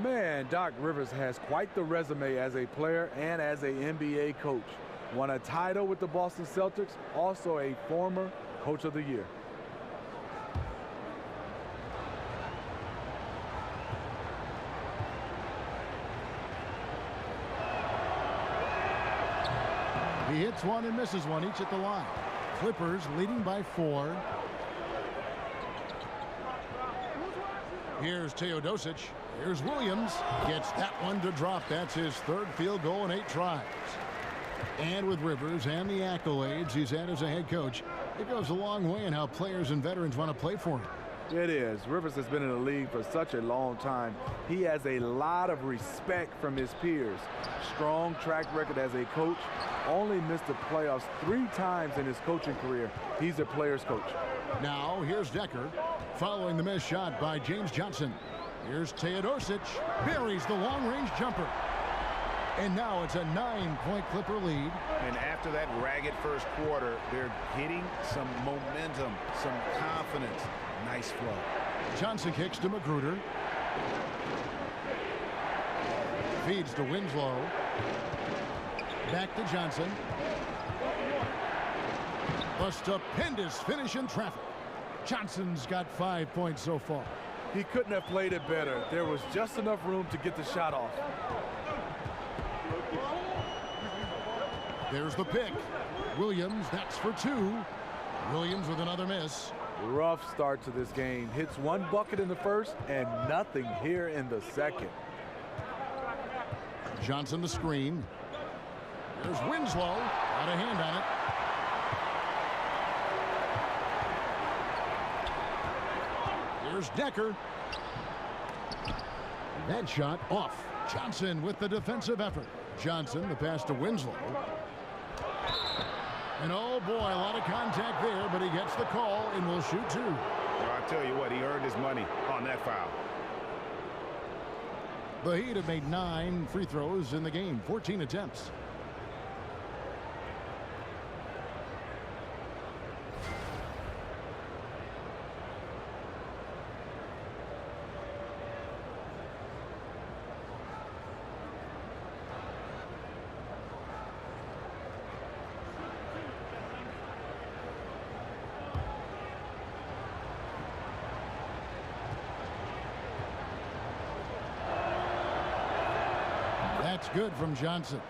Man, Doc Rivers has quite the resume as a player and as an NBA coach. Won a title with the Boston Celtics, also a former Coach of the Year.
He hits one and misses one, each at the line. Clippers leading by 4. Here's Teodosic. Here's Williams. Gets that one to drop. That's his 3rd field goal in 8 tries. And with Rivers and the accolades he's had as a head coach, it goes a long way in how players and veterans want to play for him.
It is. Rivers has been in the league for such a long time. He has a lot of respect from his peers. Strong track record as a coach. Only missed the playoffs 3 times in his coaching career. He's a player's coach.
Now here's Decker following the missed shot by James Johnson. Here's Teodosic. Buries the long-range jumper. And now it's a 9-point Clipper lead.
And after that ragged first quarter, they're getting some momentum, some confidence. Nice flow.
Johnson kicks to Magruder. Feeds to Winslow. Back to Johnson. A stupendous finish in traffic. Johnson's got 5 points so far.
He couldn't have played it better. There was just enough room to get the shot off.
There's the pick. Williams, that's for 2. Williams with another miss.
Rough start to this game. Hits 1 bucket in the first and nothing here in the second.
Johnson the screen. There's Winslow. Got a hand on it. Here's Decker. That shot off. Johnson with the defensive effort. Johnson, the pass to Winslow. And oh boy, a lot of contact there, but he gets the call and will shoot 2.
Well, I tell you what, he earned his money on that foul.
The Heat have made 9 free throws in the game, 14 attempts. That's good from Johnson.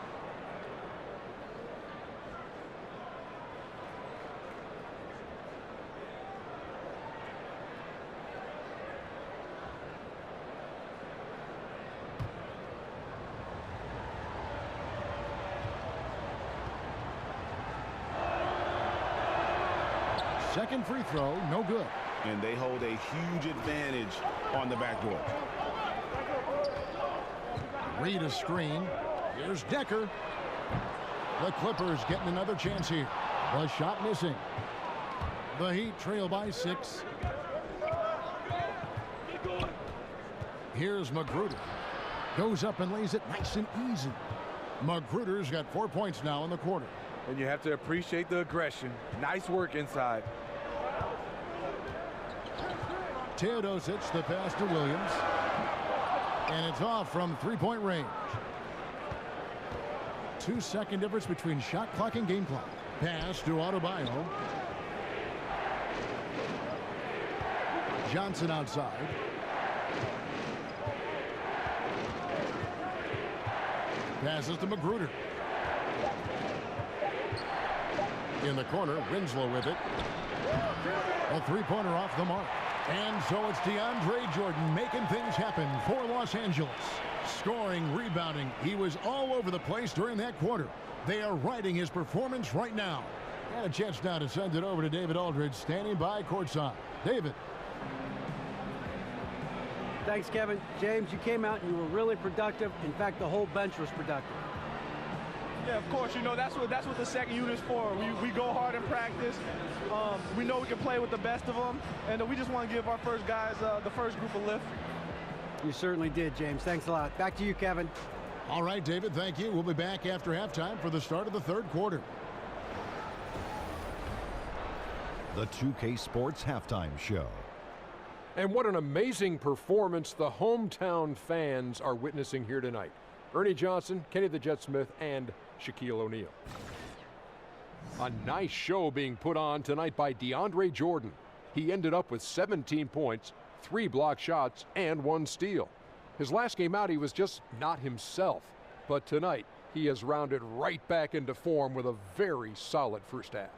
Second free throw, no good.
And they hold a huge advantage on the backboard.
Reed a screen. Here's Decker. The Clippers getting another chance here. The shot missing. The Heat trail by 6. Here's Magruder. Goes up and lays it nice and easy. Magruder's got 4 points now in the quarter.
And you have to appreciate the aggression. Nice work inside.
Teodosic, the pass to Williams. And it's off from 3-point range. 2-second difference between shot clock and game clock. Pass to Adebayo. Johnson outside. Passes to Magruder. In the corner, Winslow with it. A 3-pointer off the mark. And so it's DeAndre Jordan making things happen for Los Angeles. Scoring, rebounding. He was all over the place during that quarter. They are riding his performance right now. And a chance now to send it over to David Aldridge, standing by courtside. David.
Thanks, Kevin. James, you came out and you were really productive. In fact, the whole bench was productive.
Yeah, of course. You know, that's what the second unit is for. We go hard in practice. We know we can play with the best of them, and we just want to give our first guys the first group a lift.
You certainly did, James. Thanks a lot. Back to you, Kevin.
All right, David, thank you. We'll be back after halftime for the start of the third quarter.
The 2K Sports Halftime Show.
And what an amazing performance the hometown fans are witnessing here tonight. Ernie Johnson, Kenny the Jet Smith, and Shaquille O'Neal. A nice show being put on tonight by DeAndre Jordan. He ended up with 17 points, 3 blocked shots, and 1 steal. His last game out, he was just not himself. But tonight, he has rounded right back into form with a very solid first half.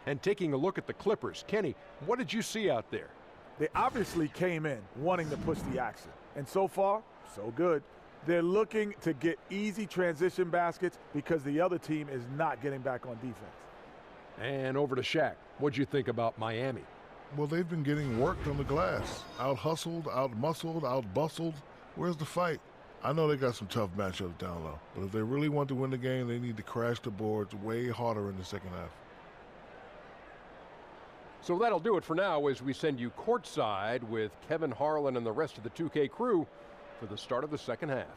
And taking a look at the Clippers, Kenny, what did you see out there?
They obviously came in wanting to push the action. And so far, so good. They're looking to get easy transition baskets because the other team is not getting back on defense.
And over to Shaq. What'd you think about Miami?
Well, they've been getting worked on the glass. Out-hustled, out-muscled, out-bustled. Where's the fight? I know they got some tough matchups down low, but if they really want to win the game, they need to crash the boards way harder in the second half.
So that'll do it for now as we send you courtside with Kevin Harlan and the rest of the 2K crew for the start of the second half.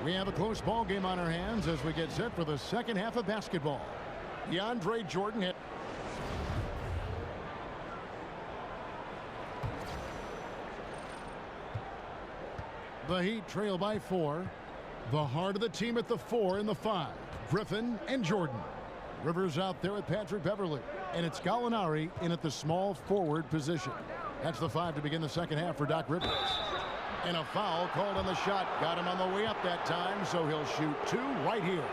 We have a close ball game on our hands as we get set for the second half of basketball. DeAndre Jordan hit. The Heat trail by 4. The heart of the team at the 4 and the 5. Griffin and Jordan. Rivers out there with Patrick Beverly. And it's Gallinari in at the small forward position. That's the 5 to begin the second half for Doc Rivers. And a foul called on the shot. Got him on the way up that time, so he'll shoot 2 right here.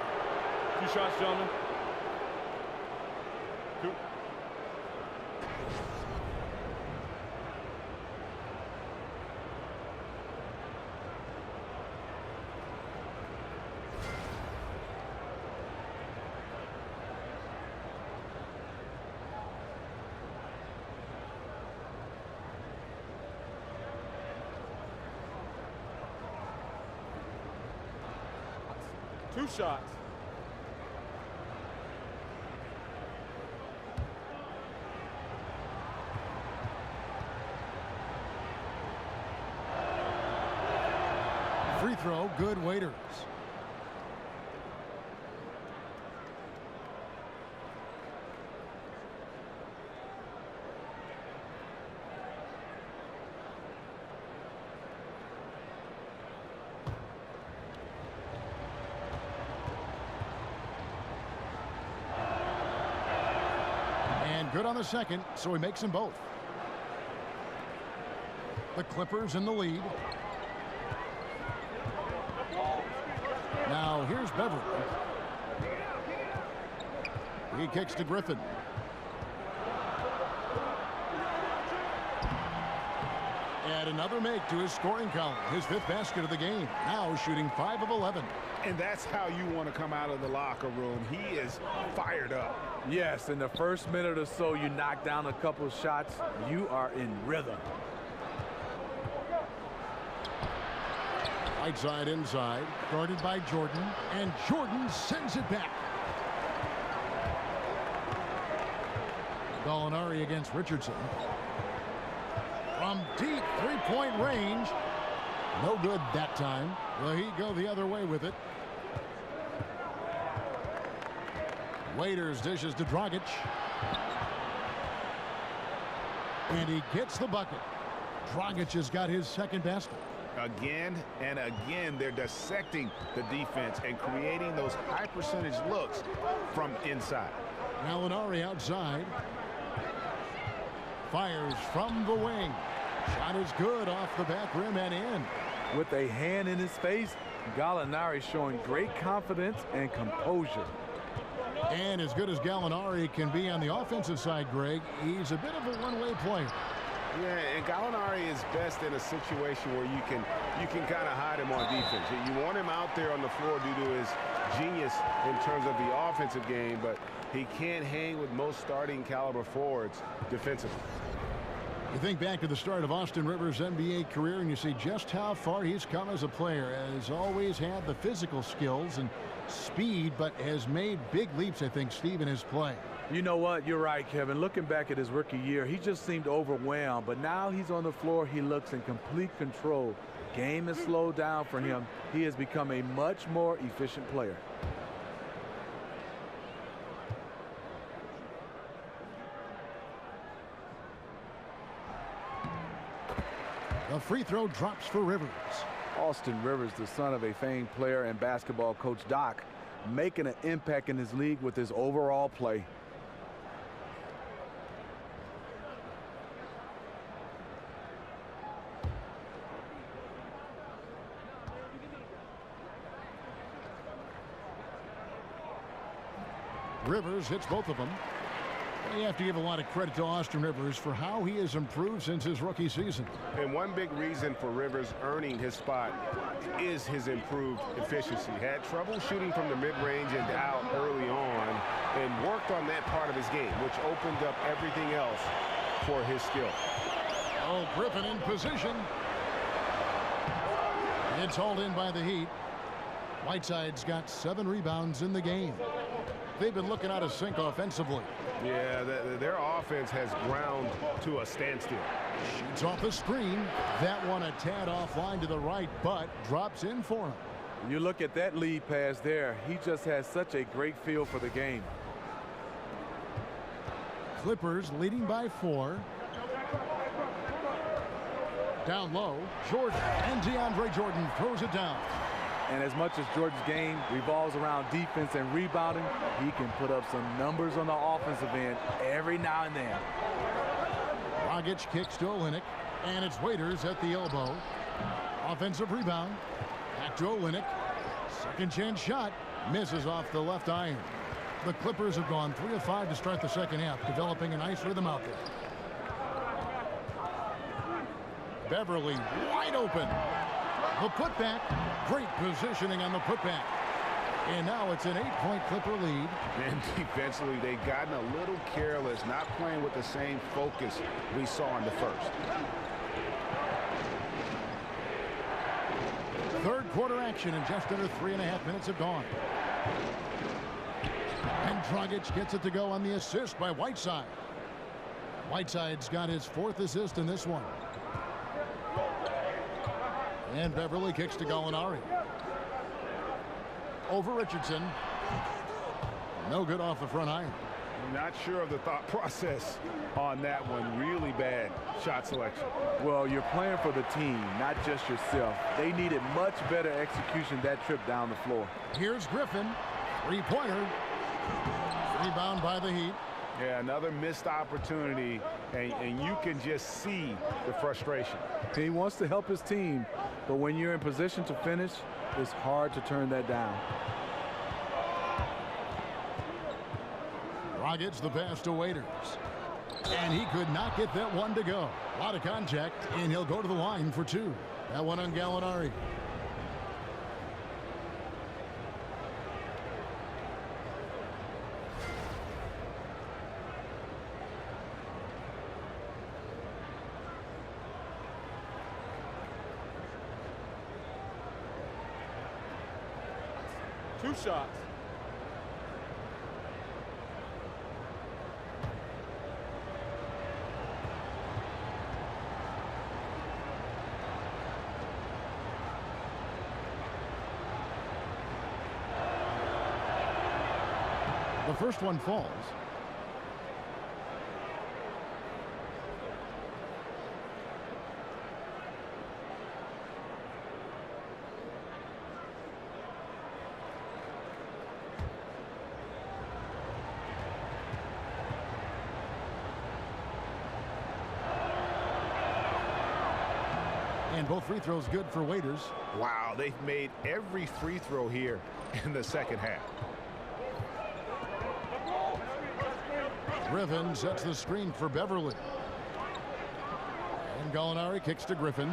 2 shots, gentlemen. 2. Two shots.
Free throw, good. Waiters. Good on the second, so he makes them both. The Clippers in the lead. Now here's Beverly. He kicks to Griffin. And another make to his scoring column. His 5th basket of the game. Now shooting 5 of 11.
And that's how you want to come out of the locker room. He is fired up.
Yes, in the first minute or so, you knock down a couple of shots. You are in rhythm.
Right side inside, guarded by Jordan, and Jordan sends it back. Gallinari against Richardson. From deep three-point range. No good that time. The Heat go the other way with it. Waiters dishes to Dragic. And he gets the bucket. Dragic has got his 2nd basket.
Again and again, they're dissecting the defense and creating those high percentage looks from inside.
Gallinari outside. Fires from the wing. Shot is good off the back rim and in.
With a hand in his face, Gallinari showing great confidence and composure.
And as good as Gallinari can be on the offensive side, Greg, he's a bit of a one-way player.
Yeah, and Gallinari is best in a situation where you can kind of hide him on defense. You want him out there on the floor due to his genius in terms of the offensive game, but he can't hang with most starting caliber forwards defensively.
You think back to the start of Austin Rivers' NBA career and you see just how far he's come as a player. Has always had the physical skills and speed, but has made big leaps, I think, Steve, in his play.
You know what? You're right, Kevin. Looking back at his rookie year, he just seemed overwhelmed. But now he's on the floor. He looks in complete control. Game has slowed down for him. He has become a much more efficient player.
The free throw drops for Rivers.
Austin Rivers, the son of a famed player and basketball coach Doc, making an impact in his league with his overall play.
Rivers hits both of them. You have to give a lot of credit to Austin Rivers for how he has improved since his rookie season.
And one big reason for Rivers earning his spot is his improved efficiency. Had trouble shooting from the mid-range and out early on and worked on that part of his game, which opened up everything else for his skill.
Oh, Griffin in position. It's hauled in by the Heat. Whiteside's got 7 rebounds in the game. They've been looking out of sync offensively.
Yeah, their offense has ground to a standstill.
Shoots off the screen. That one a tad offline to the right, but drops in for him.
You look at that lead pass there. He just has such a great feel for the game.
Clippers leading by 4. Down low, Jordan, and DeAndre Jordan throws it down.
And as much as Jordan's game revolves around defense and rebounding, he can put up some numbers on the offensive end every now and then.
Dragic kicks to Olynyk, and it's Waiters at the elbow. Offensive rebound. Back to Olynyk. Second chance shot. Misses off the left iron. The Clippers have gone 3 of 5 to start the second half, developing a nice rhythm out there. Beverly wide open. The putback. Great positioning on the putback. And now it's an 8-point Clipper lead.
And defensively, they've gotten a little careless, not playing with the same focus we saw in the first.
Third quarter action, and just under 3.5 minutes have gone. And Dragic gets it to go on the assist by Whiteside. Whiteside's got his 4th assist in this one. And Beverly kicks to Gallinari. Over Richardson. No good off the front iron.
Not sure of the thought process on that one. Really bad shot selection.
Well, you're playing for the team, not just yourself. They needed much better execution that trip down the floor.
Here's Griffin. 3-pointer. Rebound by the Heat.
Yeah, another missed opportunity, and you can just see the frustration.
He wants to help his team, but when you're in position to finish, it's hard to turn that down.
Dragic the pass to Waiters. And he could not get that one to go. A lot of contact, and he'll go to the line for 2. That one on Gallinari.
Two shots.
The first one falls. And both free throws good for Waiters.
Wow, they've made every free throw here in the second half.
Griffin sets the screen for Beverly. And Gallinari kicks to Griffin.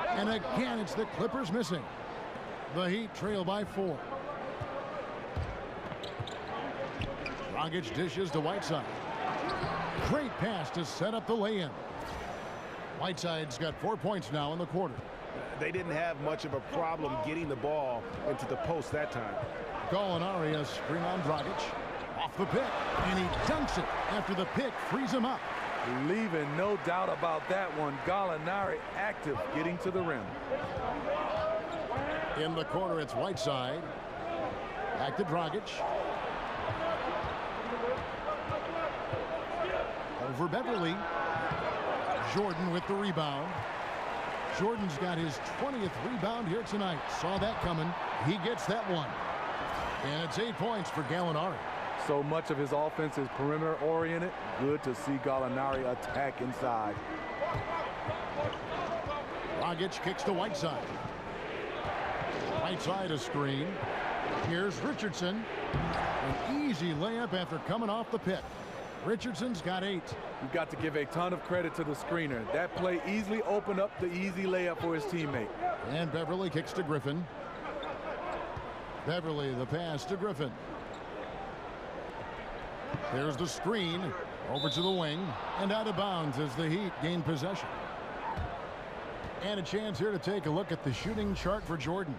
And again, it's the Clippers missing. The Heat trail by 4. Dragic dishes to Whiteside. Great pass to set up the lay-in. Whiteside's got 4 points now in the quarter.
They didn't have much of a problem getting the ball into the post that time.
Gallinari a screen on Dragic. Off off the pick, and he dunks it after the pick frees him up.
Leaving no doubt about that one. Gallinari active, getting to the rim.
In the corner, it's Whiteside. Back to Dragic. Over Beverly. Jordan with the rebound. Jordan's got his 20th rebound here tonight. Saw that coming. He gets that one. And it's 8 points for Gallinari.
So much of his offense is perimeter oriented. Good to see Gallinari attack inside.
Dragic kicks to Whiteside. Whiteside a screen. Here's Richardson. An easy layup after coming off the pick. Richardson's got 8.
You've got to give a ton of credit to the screener. That play easily opened up the easy layup for his teammate.
And Beverly kicks to Griffin. Beverly the pass to Griffin. There's the screen over to the wing and out of bounds as the Heat gain possession. And a chance here to take a look at the shooting chart for Jordan.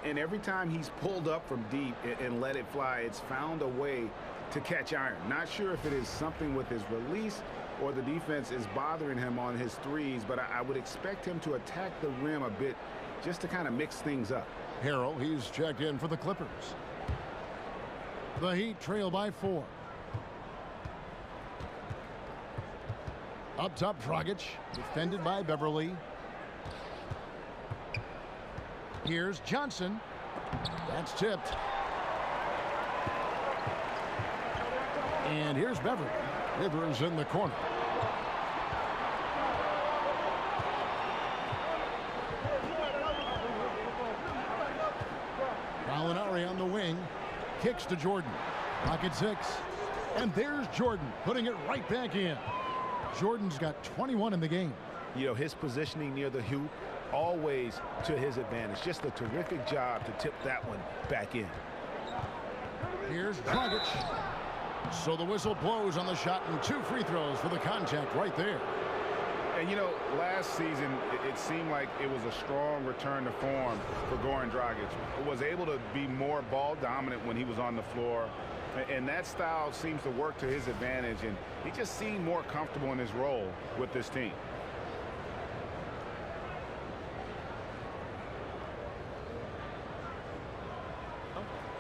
And every time he's pulled up from deep and let it fly, it's found a way to catch iron. Not sure if it is something with his release or the defense is bothering him on his threes, but I would expect him to attack the rim a bit just to kind of mix things up.
Harrell, he's checked in for the Clippers. The Heat trail by 4. Up top, Dragic, defended by Beverly. Here's Johnson. That's tipped. And here's Beverly. Rivers in the corner. Gallinari on the wing. Kicks to Jordan. Pocket 6. And there's Jordan putting it right back in. Jordan's got 21 in the game.
You know, his positioning near the hoop, always to his advantage. Just a terrific job to tip that one back in.
Here's Dragic. So the whistle blows on the shot and 2 free throws for the contact right there.
And, you know, last season, it seemed like it was a strong return to form for Goran Dragic. He was able to be more ball dominant when he was on the floor. And that style seems to work to his advantage. And he just seemed more comfortable in his role with this team.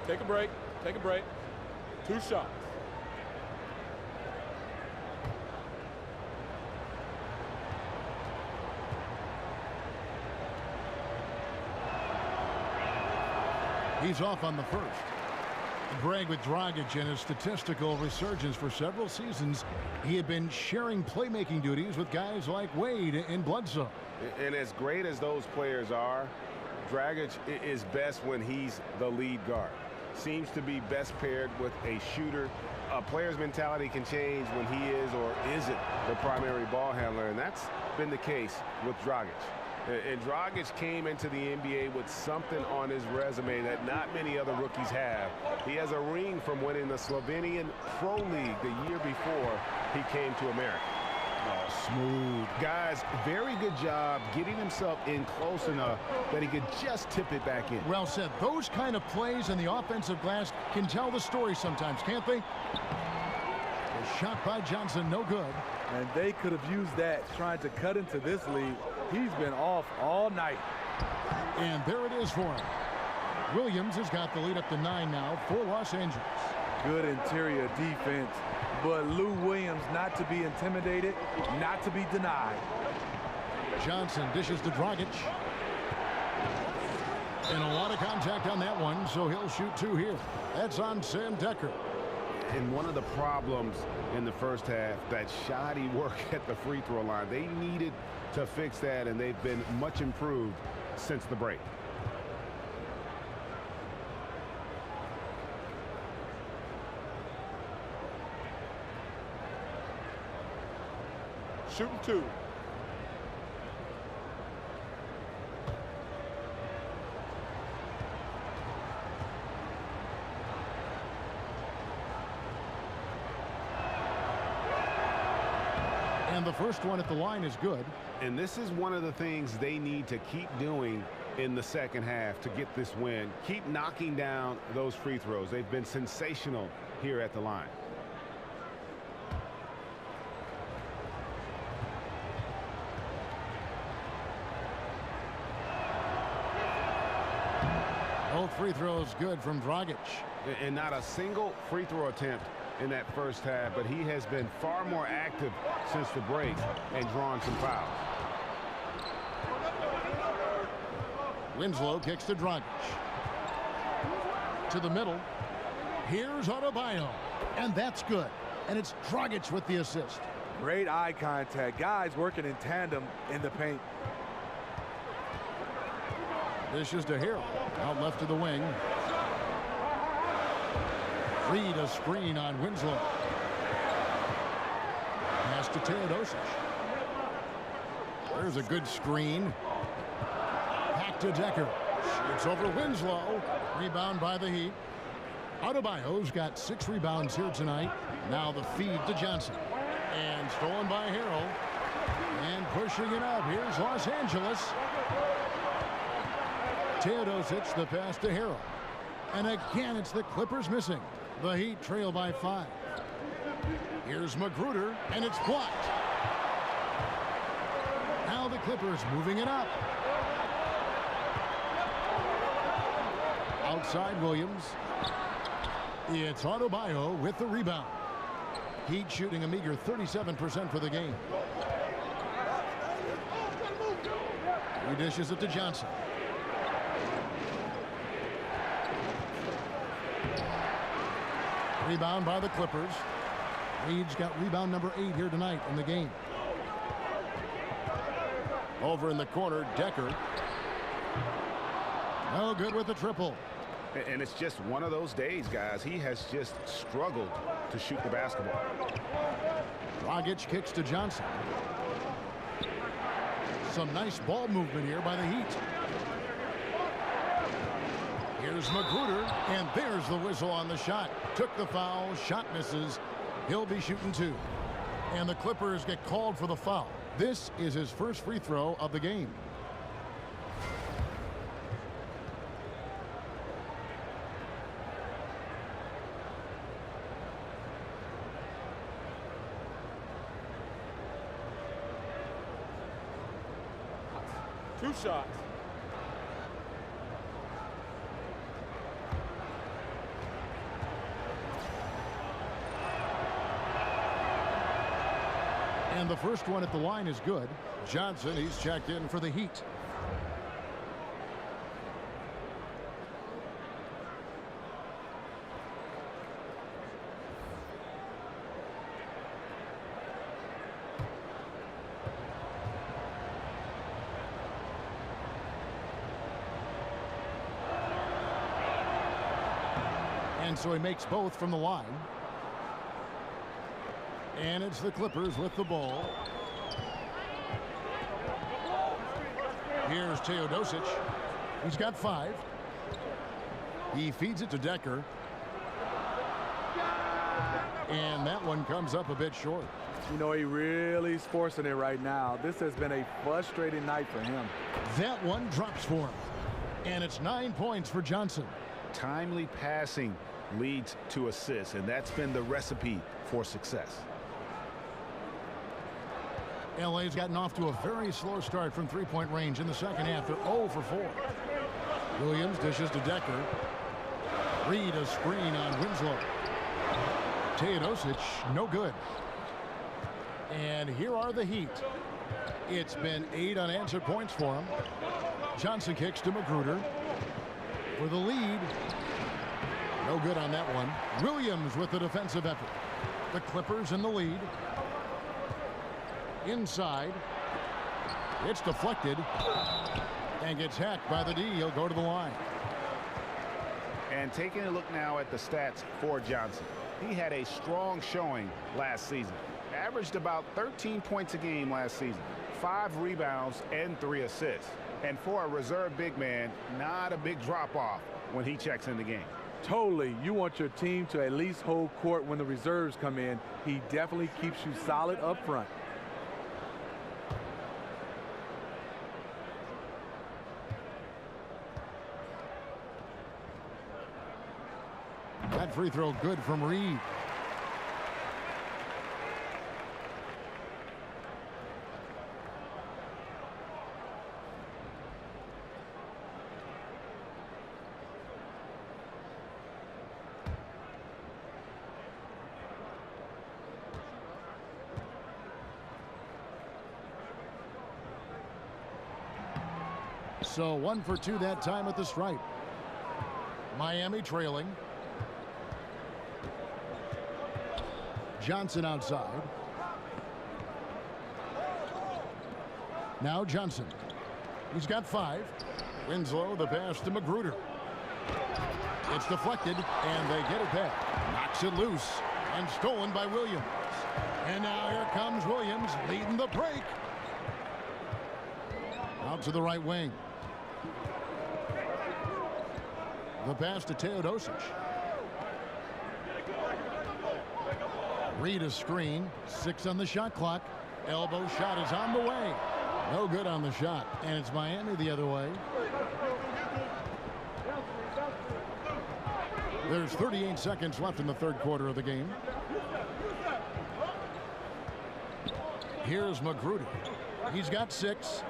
Take a break. Take a break. 2 shots.
He's off on the first. Brag with Dragic and his statistical resurgence for several seasons. He had been sharing playmaking duties with guys like Wade and Bledsoe.
And as great as those players are, Dragic is best when he's the lead guard. Seems to be best paired with a shooter. A player's mentality can change when he is or isn't the primary ball handler, and that's been the case with Dragic. And Dragic came into the NBA with something on his resume that not many other rookies have. He has a ring from winning the Slovenian Pro League the year before he came to America.
Oh, smooth.
Guys, very good job getting himself in close enough that he could just tip it back in.
Well said. Those kind of plays in the offensive glass can tell the story sometimes, can't they? A shot by Johnson, no good.
And they could have used that trying to cut into this lead. He's been off all night.
And there it is for him. Williams has got the lead up to 9 now for Los Angeles.
Good interior defense, but Lou Williams not to be intimidated, not to be denied.
Johnson dishes to Dragic. And a lot of contact on that one, so he'll shoot 2 here. That's on Sam Decker.
And one of the problems in the first half, that shoddy work at the free throw line. They needed to fix that, and they've been much improved since the break.
Shooting 2.
And the first one at the line is good.
And this is one of the things they need to keep doing in the second half to get this win. Keep knocking down those free throws. They've been sensational here at the line.
Both free throws good from Dragic.
And not a single free throw attempt in that first half, but he has been far more active since the break and drawn some fouls.
Winslow kicks to Dragic. To the middle. Here's Adebayo. And that's good. And it's Dragic with the assist.
Great eye contact. Guys working in tandem in the paint.
Dishes to Hero. Out left to the wing. Reed a screen on Winslow. Pass to Teodosic. There's a good screen. Back to Decker. Shoots over Winslow. Rebound by the Heat. Adebayo's got 6 rebounds here tonight. Now the feed to Johnson. And stolen by Harrell. And pushing it up. Here's Los Angeles. Teodosic, the pass to Harrell. And again, it's the Clippers missing. The Heat trail by 5. Here's Magruder, and it's blocked. Now the Clippers moving it up. Outside Williams. It's Adebayo with the rebound. Heat shooting a meager 37% for the game. He dishes it to Johnson. Rebound by the Clippers. Reed's got rebound number 8 here tonight in the game. Over in the corner, Decker. No good with the triple.
And it's just one of those days, guys. He has just struggled to shoot the basketball.
Dragic kicks to Johnson. Some nice ball movement here by the Heat. Here's Magruder, and there's the whistle on the shot. Took the foul, shot misses. He'll be shooting 2. And the Clippers get called for the foul. This is his first free throw of the game.
Two shots.
And the first one at the line is good. Johnson, he's checked in for the Heat. And so he makes both from the line. And it's the Clippers with the ball. Here's Teodosic. He's got 5. He feeds it to Decker. And that one comes up a bit short.
You know, he really is forcing it right now. This has been a frustrating night for him.
That one drops for him. And it's 9 points for Johnson.
Timely passing leads to assists, and that's been the recipe for success.
LA's gotten off to a very slow start from 3-point range in the second half. They're 0 for 4. Williams dishes to Decker. Reed a screen on Winslow. Teodosic, no good. And here are the Heat. It's been 8 unanswered points for him. Johnson kicks to Magruder for the lead. No good on that one. Williams with the defensive effort. The Clippers in the lead. Inside. It's deflected and gets hacked by the D. He'll go to the line.
And taking a look now at the stats for Johnson. He had a strong showing last season. Averaged about 13 points a game last season. 5 rebounds and 3 assists. And for a reserve big man, not a big drop-off when he checks in the game.
Totally. You want your team to at least hold court when the reserves come in. He definitely keeps you solid up front.
That free throw good from Reed. So 1 for 2 that time at the stripe. Miami trailing. Johnson outside. Now Johnson. He's got 5. Winslow, the pass to Magruder. It's deflected, and they get it back. Knocks it loose, and stolen by Williams. And now here comes Williams, leading the break. Out to the right wing. The pass to Teodosic. Reed a screen. 6 on the shot clock. Elbow shot is on the way. No good on the shot. And it's Miami the other way. There's 38 seconds left in the third quarter of the game. Here's Magruder. He's got 6.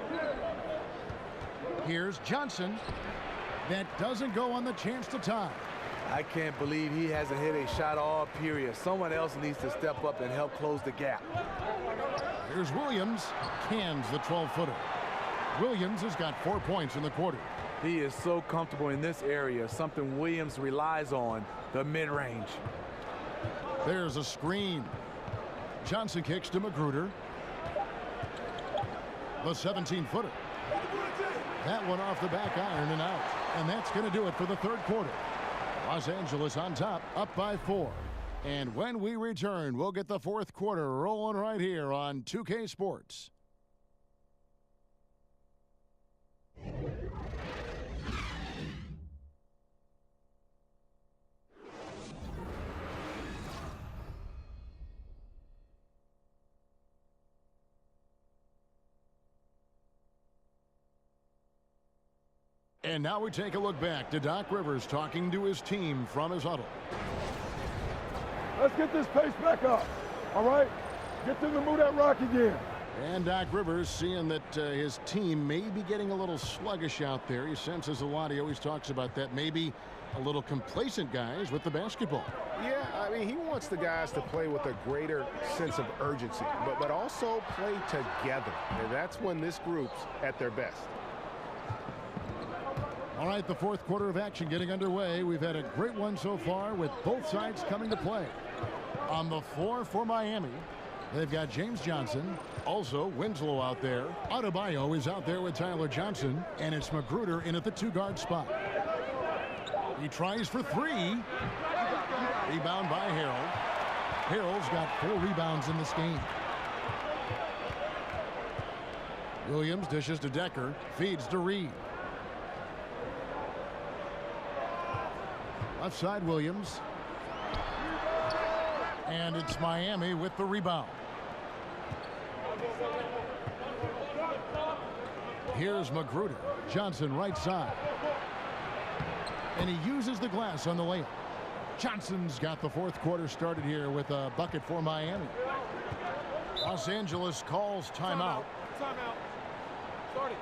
Here's Johnson. That doesn't go on the chance to tie.
I can't believe he hasn't hit a shot all period. Someone else needs to step up and help close the gap.
Here's Williams. Cans the 12-footer. Williams has got 4 points in the quarter.
He is so comfortable in this area, something Williams relies on, the mid-range.
There's a screen. Johnson kicks to Magruder. The 17-footer. That one off the back iron and out. And that's going to do it for the third quarter. Los Angeles on top, up by 4. And when we return, we'll get the fourth quarter rolling right here on 2K Sports. And now we take a look back to Doc Rivers talking to his team from his huddle.
Let's get this pace back up, all right? Get them to move that rock again.
And Doc Rivers seeing that his team may be getting a little sluggish out there. He senses a lot. He always talks about that. Maybe a little complacent, guys, with the basketball.
Yeah, I mean, he wants the guys to play with a greater sense of urgency, but also play together. And that's when this group's at their best.
All right, the fourth quarter of action getting underway. We've had a great one so far with both sides coming to play. On the floor for Miami, they've got James Johnson, also Winslow out there. Adebayo is out there with Tyler Johnson, and it's Magruder in at the 2-guard spot. He tries for 3. Rebound by Harrell. Harrell's got 4 rebounds in this game. Williams dishes to Decker, feeds to Reed. Left side Williams. And it's Miami with the rebound. Here's Magruder. Johnson right side. And he uses the glass on the layup. Johnson's got the fourth quarter started here with a bucket for Miami. Los Angeles calls timeout.
Timeout. Starting.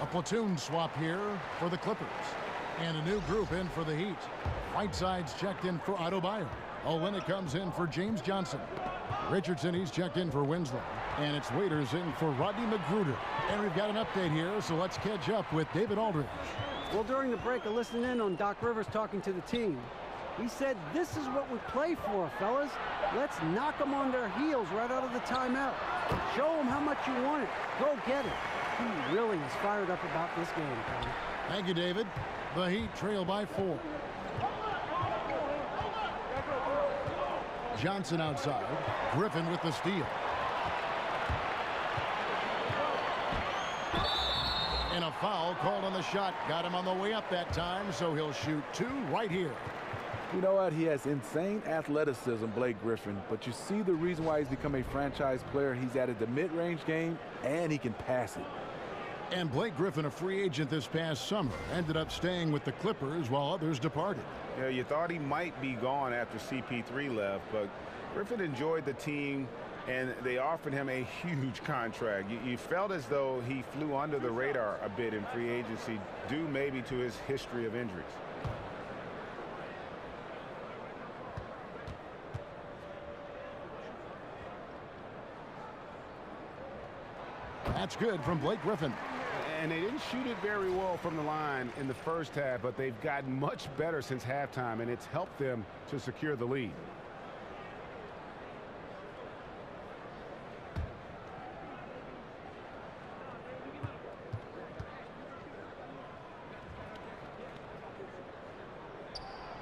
A platoon swap here for the Clippers. And a new group in for the Heat. Whiteside's checked in for Adebayo. Olynyk comes in for James Johnson. Richardson, he's checked in for Winslow. And it's Waiters in for Rodney Magruder. And we've got an update here, so let's catch up with David Aldridge.
Well, during the break, I listened in on Doc Rivers talking to the team. He said, this is what we play for, fellas. Let's knock them on their heels right out of the timeout. Show them how much you want it. Go get it. He really is fired up about this game, Tony.
Thank you, David. The Heat trail by 4. Johnson outside. Griffin with the steal. And a foul called on the shot. Got him on the way up that time, so he'll shoot 2 right here.
You know what? He has insane athleticism, Blake Griffin, but you see the reason why he's become a franchise player. He's added the mid-range game, and he can pass it.
And Blake Griffin, a free agent this past summer, ended up staying with the Clippers while others departed.
Yeah, you thought he might be gone after CP3 left, but Griffin enjoyed the team, and they offered him a huge contract. You felt as though he flew under the radar a bit in free agency, due maybe to his history of injuries.
That's good from Blake Griffin.
And they didn't shoot it very well from the line in the first half, but they've gotten much better since halftime, and it's helped them to secure the lead.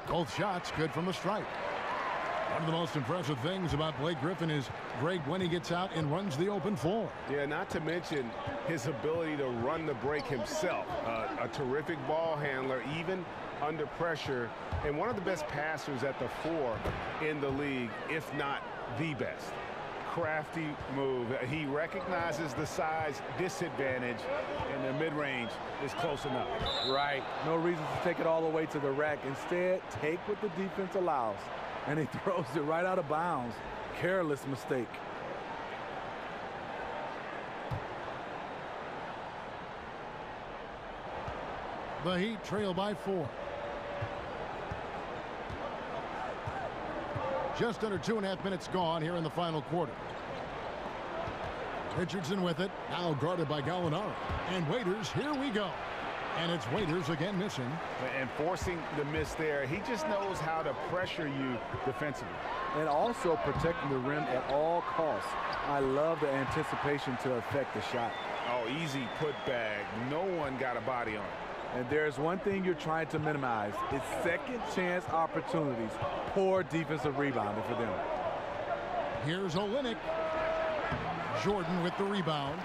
Both shots good from the stripe. One of the most impressive things about Blake Griffin is, Greg, when he gets out and runs the open floor.
Yeah, not to mention his ability to run the break himself. A terrific ball handler, even under pressure, and one of the best passers at the 4 in the league, if not the best. Crafty move. He recognizes the size disadvantage, and the mid-range is close enough.
Right. No reason to take it all the way to the rack. Instead, take what the defense allows. And he throws it right out of bounds. Careless mistake.
The Heat trail by 4. Just under 2.5 minutes gone here in the final quarter. Richardson with it. Now guarded by Gallinari. And Waiters, here we go. And it's Waiters again missing.
And forcing the miss there. He just knows how to pressure you defensively.
And also protecting the rim at all costs. I love the anticipation to affect the shot.
Oh, easy putback. No one got a body on it.
And there's one thing you're trying to minimize. It's second chance opportunities. Poor defensive rebounding for them.
Here's Olynyk. Jordan with the rebound.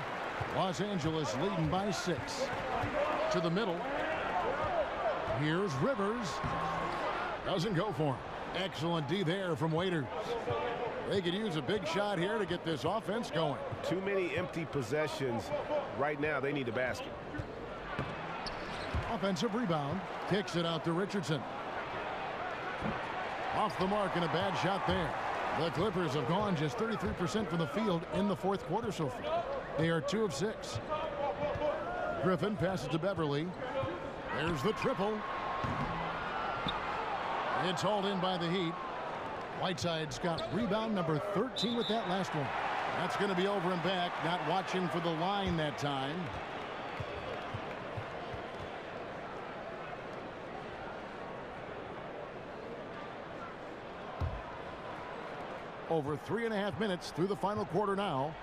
Los Angeles leading by 6. To the middle. Here's Rivers. Doesn't go for him. Excellent D there from Waiters. They could use a big shot here to get this offense going.
Too many empty possessions. Right now, they need a basket.
Offensive rebound. Kicks it out to Richardson. Off the mark and a bad shot there. The Clippers have gone just 33% from the field in the fourth quarter so far. They are 2 of 6. Griffin passes to Beverly. There's the triple. It's hauled in by the Heat. Whiteside's got rebound number 13 with that last one. That's going to be over and back. Not watching for the line that time. Over 3.5 minutes through the final quarter now.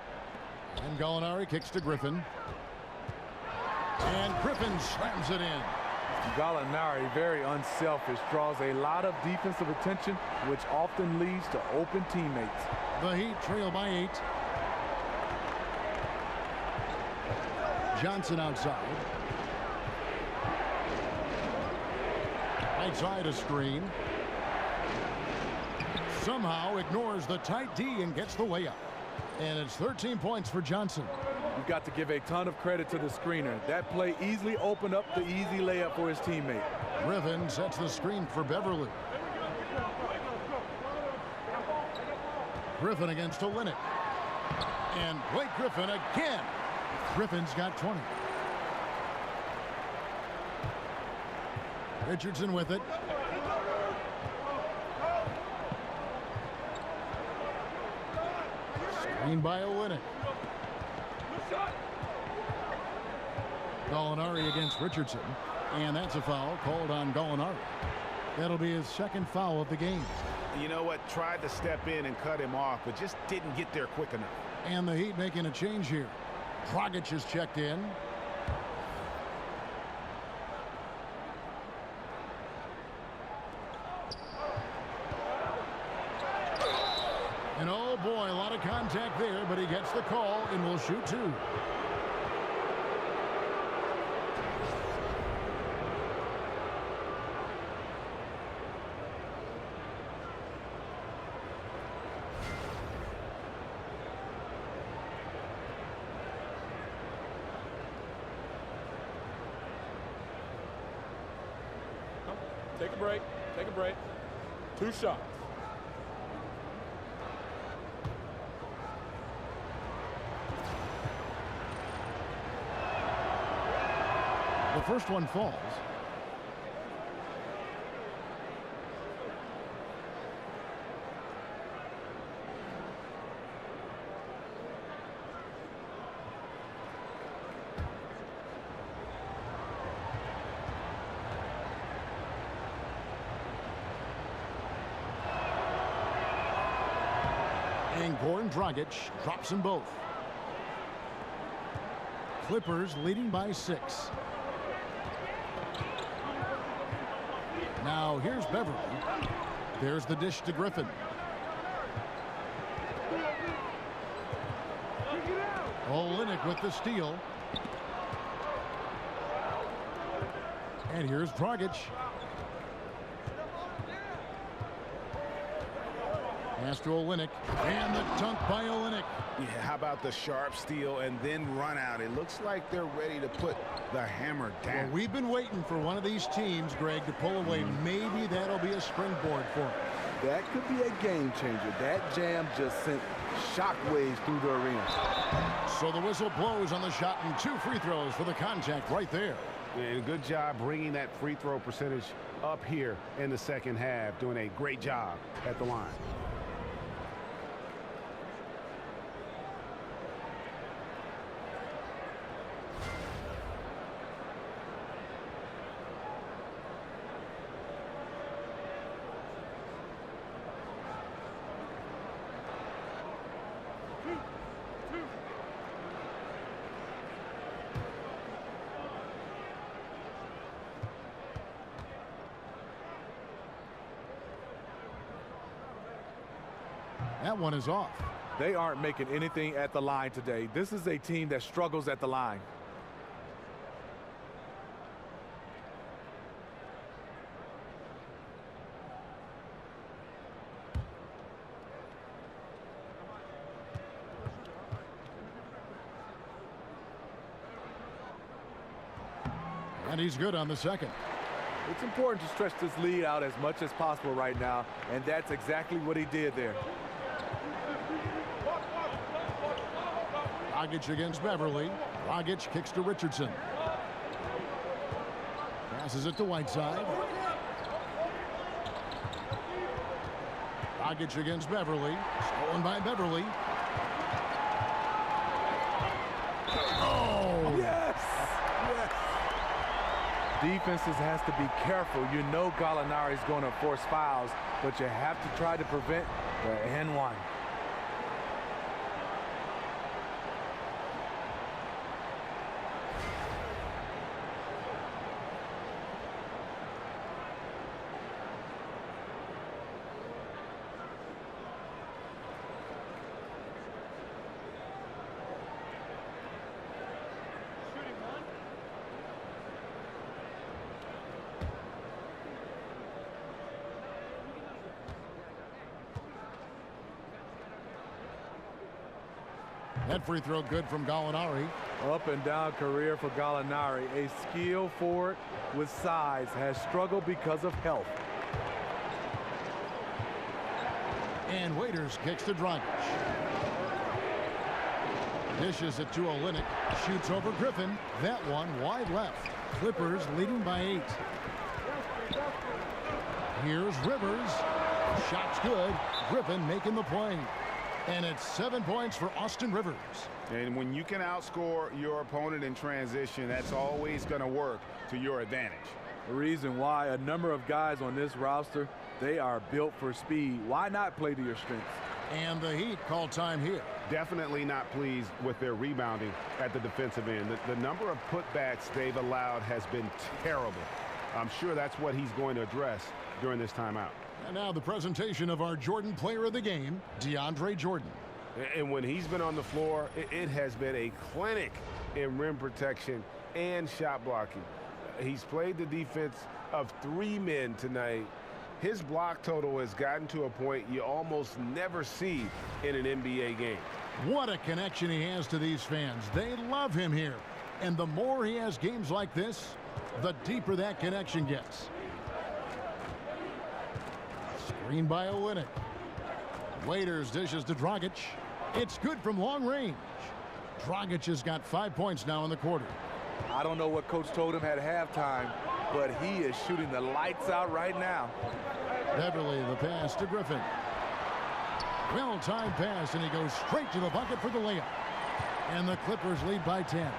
And Gallinari kicks to Griffin. And Griffin slams it in.
Gallinari, very unselfish, draws a lot of defensive attention, which often leads to open teammates.
The Heat trail by 8. Johnson outside. Right side a screen. Somehow ignores the tight D and gets the layup. And it's 13 points for Johnson.
You've got to give a ton of credit to the screener. That play easily opened up the easy layup for his teammate.
Griffin sets the screen for Beverly. Griffin against Olynyk. And Blake Griffin again. Griffin's got 20. Richardson with it. Screen by Olynyk. Gallinari against Richardson. And that's a foul called on Gallinari. That'll be his second foul of the game.
You know what? Tried to step in and cut him off, but just didn't get there quick enough.
And the Heat making a change here. Dragic is checked in. Oh, boy, a lot of contact there, but he gets the call and will shoot 2.
Take a break. Take a break. 2 shots.
The first one falls. And Goran Dragic drops them both. Clippers leading by 6. Now here's Beverly. There's the dish to Griffin. Olynyk with the steal. And here's Dragic. Pass to Olynyk. And the dunk by Olynyk.
Yeah, how about the sharp steal and then run out? It looks like they're ready to put the hammer down.
Well, we've been waiting for one of these teams, Greg, to pull away. Maybe that'll be a springboard for them.
That could be a game changer. That jam just sent shockwaves through the arena.
So the whistle blows on the shot and 2 free throws for the contact right there.
And good job bringing that free throw percentage up here in the second half. Doing a great job at the line.
That one is off.
They aren't making anything at the line today. This is a team that struggles at the line.
And he's good on the second.
It's important to stretch this lead out as much as possible right now, and that's exactly what he did there.
Dragic against Beverly. Dragic kicks to Richardson. Passes it to Whiteside. Dragic against Beverly. Stolen by Beverly. Oh!
Yes! Yes! Defenses has to be careful. You know Gallinari is going to force fouls, but you have to try to prevent the N1.
That free throw good from Gallinari.
Up and down career for Gallinari. A skilled forward with size, has struggled because of health.
And Waiters kicks to Dragic. Dishes it to Olynyk. Shoots over Griffin. That one wide left. Clippers leading by 8. Here's Rivers. Shot's good. Griffin making the play. And it's 7 points for Austin Rivers.
And when you can outscore your opponent in transition, that's always going to work to your advantage.
The reason why a number of guys on this roster, they are built for speed. Why not play to your strengths?
And the Heat call time here.
Definitely not pleased with their rebounding at the defensive end. The number of putbacks they've allowed has been terrible. I'm sure that's what he's going to address during this timeout.
And now the presentation of our Jordan Player of the Game, DeAndre Jordan.
And when he's been on the floor, it has been a clinic in rim protection and shot blocking. He's played the defense of 3 men tonight. His block total has gotten to a point you almost never see in an NBA game.
What a connection he has to these fans. They love him here. And the more he has games like this, the deeper that connection gets. Screen by Olynyk. Waiters dishes to Dragic. It's good from long range. Dragic has got 5 points now in the quarter.
I don't know what coach told him at halftime, but he is shooting the lights out right now.
Beverly, the pass to Griffin. Well-timed pass, and he goes straight to the bucket for the layup. And the Clippers lead by 10.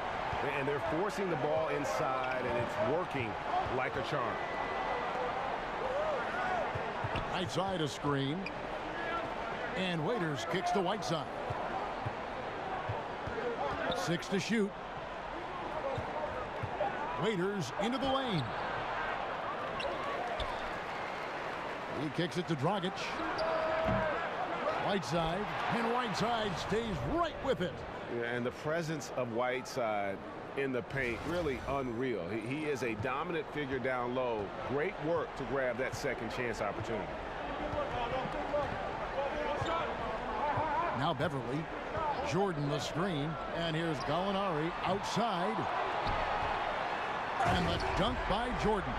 And they're forcing the ball inside, and it's working like a charm.
Right side a screen. And Waiters kicks to Whiteside. 6 to shoot. Waiters into the lane. He kicks it to Dragic. Whiteside, and Whiteside stays right with it.
Yeah, and the presence of Whiteside in the paint, really unreal. He is a dominant figure down low. Great work to grab that second chance opportunity.
Now Beverly. Jordan the screen. And here's Gallinari outside. And the dunk by Jordan.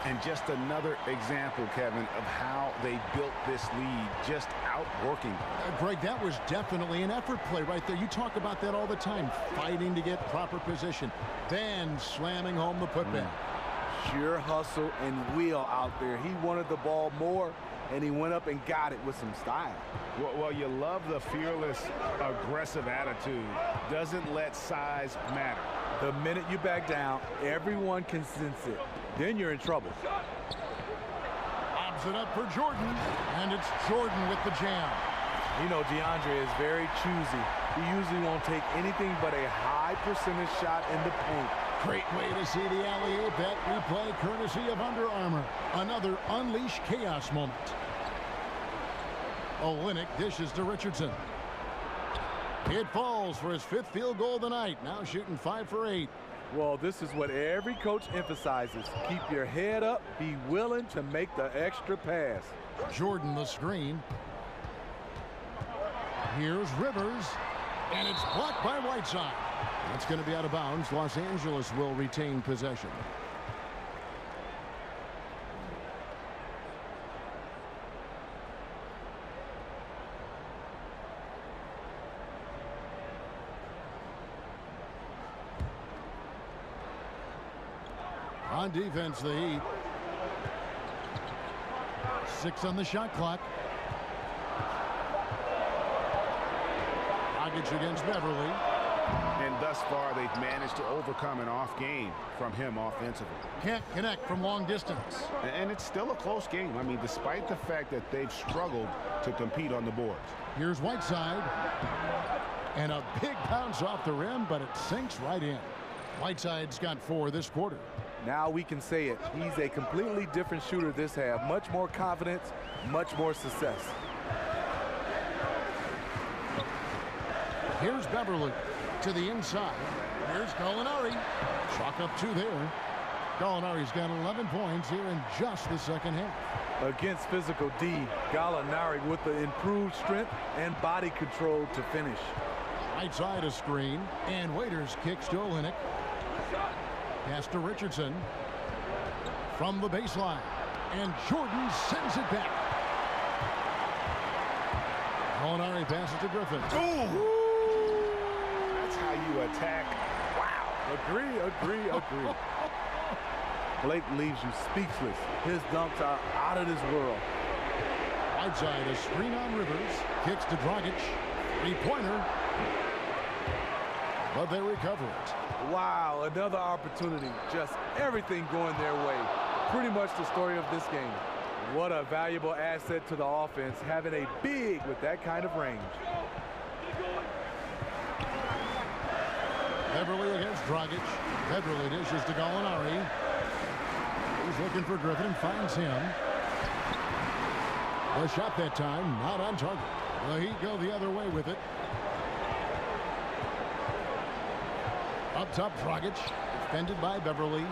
And just another example, Kevin, of how they built this lead, just outworking.
Greg, that was definitely an effort play right there. You talk about that all the time, fighting to get proper position, then slamming home the putback.
Sheer hustle and will out there. He wanted the ball more, and he went up and got it with some style.
Well, you love the fearless, aggressive attitude. Doesn't let size matter.
The minute you back down, everyone can sense it. Then you're in trouble.
Lobs it up for Jordan, and it's Jordan with the jam.
You know, DeAndre is very choosy. He usually won't take anything but a high percentage shot in the paint.
Great way to see the alley-oop. That replay courtesy of Under Armour. Another unleash chaos moment. Olynyk dishes to Richardson. It falls for his 5th field goal of the night. Now shooting 5 for 8.
Well, this is what every coach emphasizes. Keep your head up. Be willing to make the extra pass.
Jordan the screen. Here's Rivers. And it's blocked by Whiteside. That's going to be out of bounds. Los Angeles will retain possession. On defense, the Heat. 6 on the shot clock. Dragic against Beverly.
And thus far, they've managed to overcome an off game from him offensively.
Can't connect from long distance.
And it's still a close game. I mean, despite the fact that they've struggled to compete on the boards.
Here's Whiteside. And a big bounce off the rim, but it sinks right in. Whiteside's got 4 this quarter.
Now we can say it. He's a completely different shooter this half. Much more confidence, much more success.
Here's Beverly to the inside. Here's Gallinari. Chalk up 2 there. Gallinari's got 11 points here in just the second half.
Against physical D, Gallinari with the improved strength and body control to finish.
Right side a screen, and Waiters kicks to Olynyk. Pass to Richardson from the baseline, and Jordan sends it back. Gallinari passes to Griffin.
Ooh! That's how you attack. Wow.
Agree. Blake leaves you speechless. His dunks are out of this world.
Right side a screen on Rivers. Kicks to Dragic. 3-pointer. But they recover it.
Wow, another opportunity. Just everything going their way. Pretty much the story of this game. What a valuable asset to the offense, having a big with that kind of range.
Beverly against Dragic. Beverly dishes to Gallinari. He's looking for Griffin and finds him. The shot that time, not on target. The Heat go the other way with it. Up top, Dragic, defended by Beverly.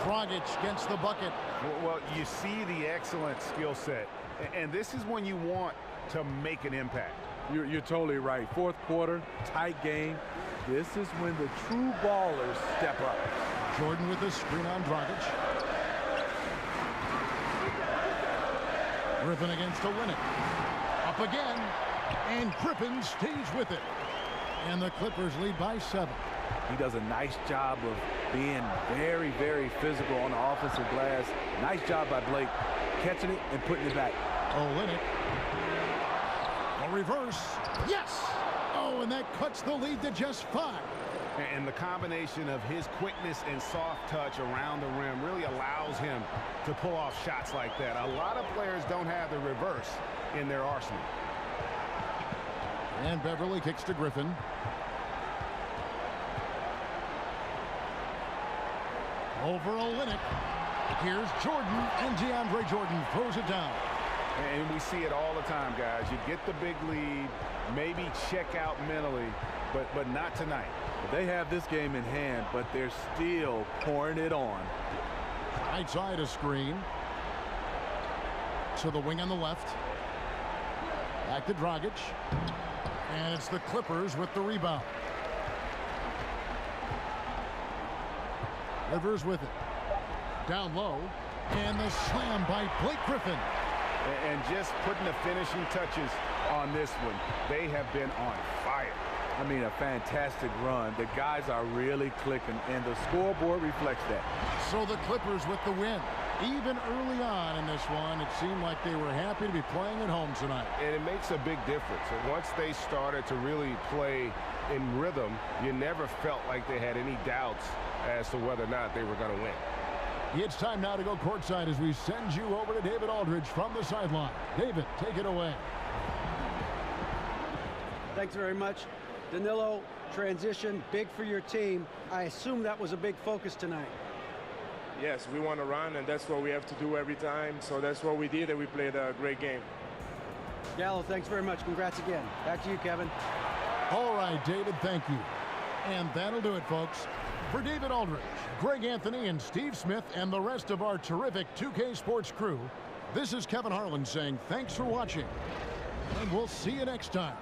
Dragic gets the bucket.
Well, you see the excellent skill set, and this is when you want to make an impact.
You're totally right. Fourth quarter, tight game. This is when the true ballers step up.
Jordan with the screen on Dragic. Griffin against Olynyk. Up again, and Griffin stays with it. And the Clippers lead by 7.
He does a nice job of being very, very physical on the offensive glass. Nice job by Blake, catching it and putting it back.
Olynyk. A reverse. Yes! Oh, and that cuts the lead to just 5.
And the combination of his quickness and soft touch around the rim really allows him to pull off shots like that. A lot of players don't have the reverse in their arsenal.
And Beverly kicks to Griffin. Over Olynyk. Here's Jordan, and DeAndre Jordan throws it down.
And we see it all the time, guys. You get the big lead, maybe check out mentally, but not tonight.
They have this game in hand, but they're still pouring it on.
Right side a screen. To the wing on the left. Back to Dragic. And it's the Clippers with the rebound. Rivers with it. Down low. And the slam by Blake Griffin.
And just putting the finishing touches on this one. They have been on fire.
I mean, a fantastic run. The guys are really clicking, and the scoreboard reflects that.
So the Clippers with the win. Even early on in this one, it seemed like they were happy to be playing at home tonight.
And it makes a big difference. And once they started to really play in rhythm, you never felt like they had any doubts as to whether or not they were going to win.
It's time now to go courtside as we send you over to David Aldridge from the sideline. David, take it away.
Thanks very much. Danilo, transition, big for your team. I assume that was a big focus tonight.
Yes, we want to run, and that's what we have to do every time. So that's what we did, and we played a great game.
Gallo, thanks very much. Congrats again. Back to you, Kevin.
All right, David, thank you. And that'll do it, folks. For David Aldridge, Greg Anthony, and Steve Smith, and the rest of our terrific 2K Sports crew, this is Kevin Harlan saying thanks for watching, and we'll see you next time.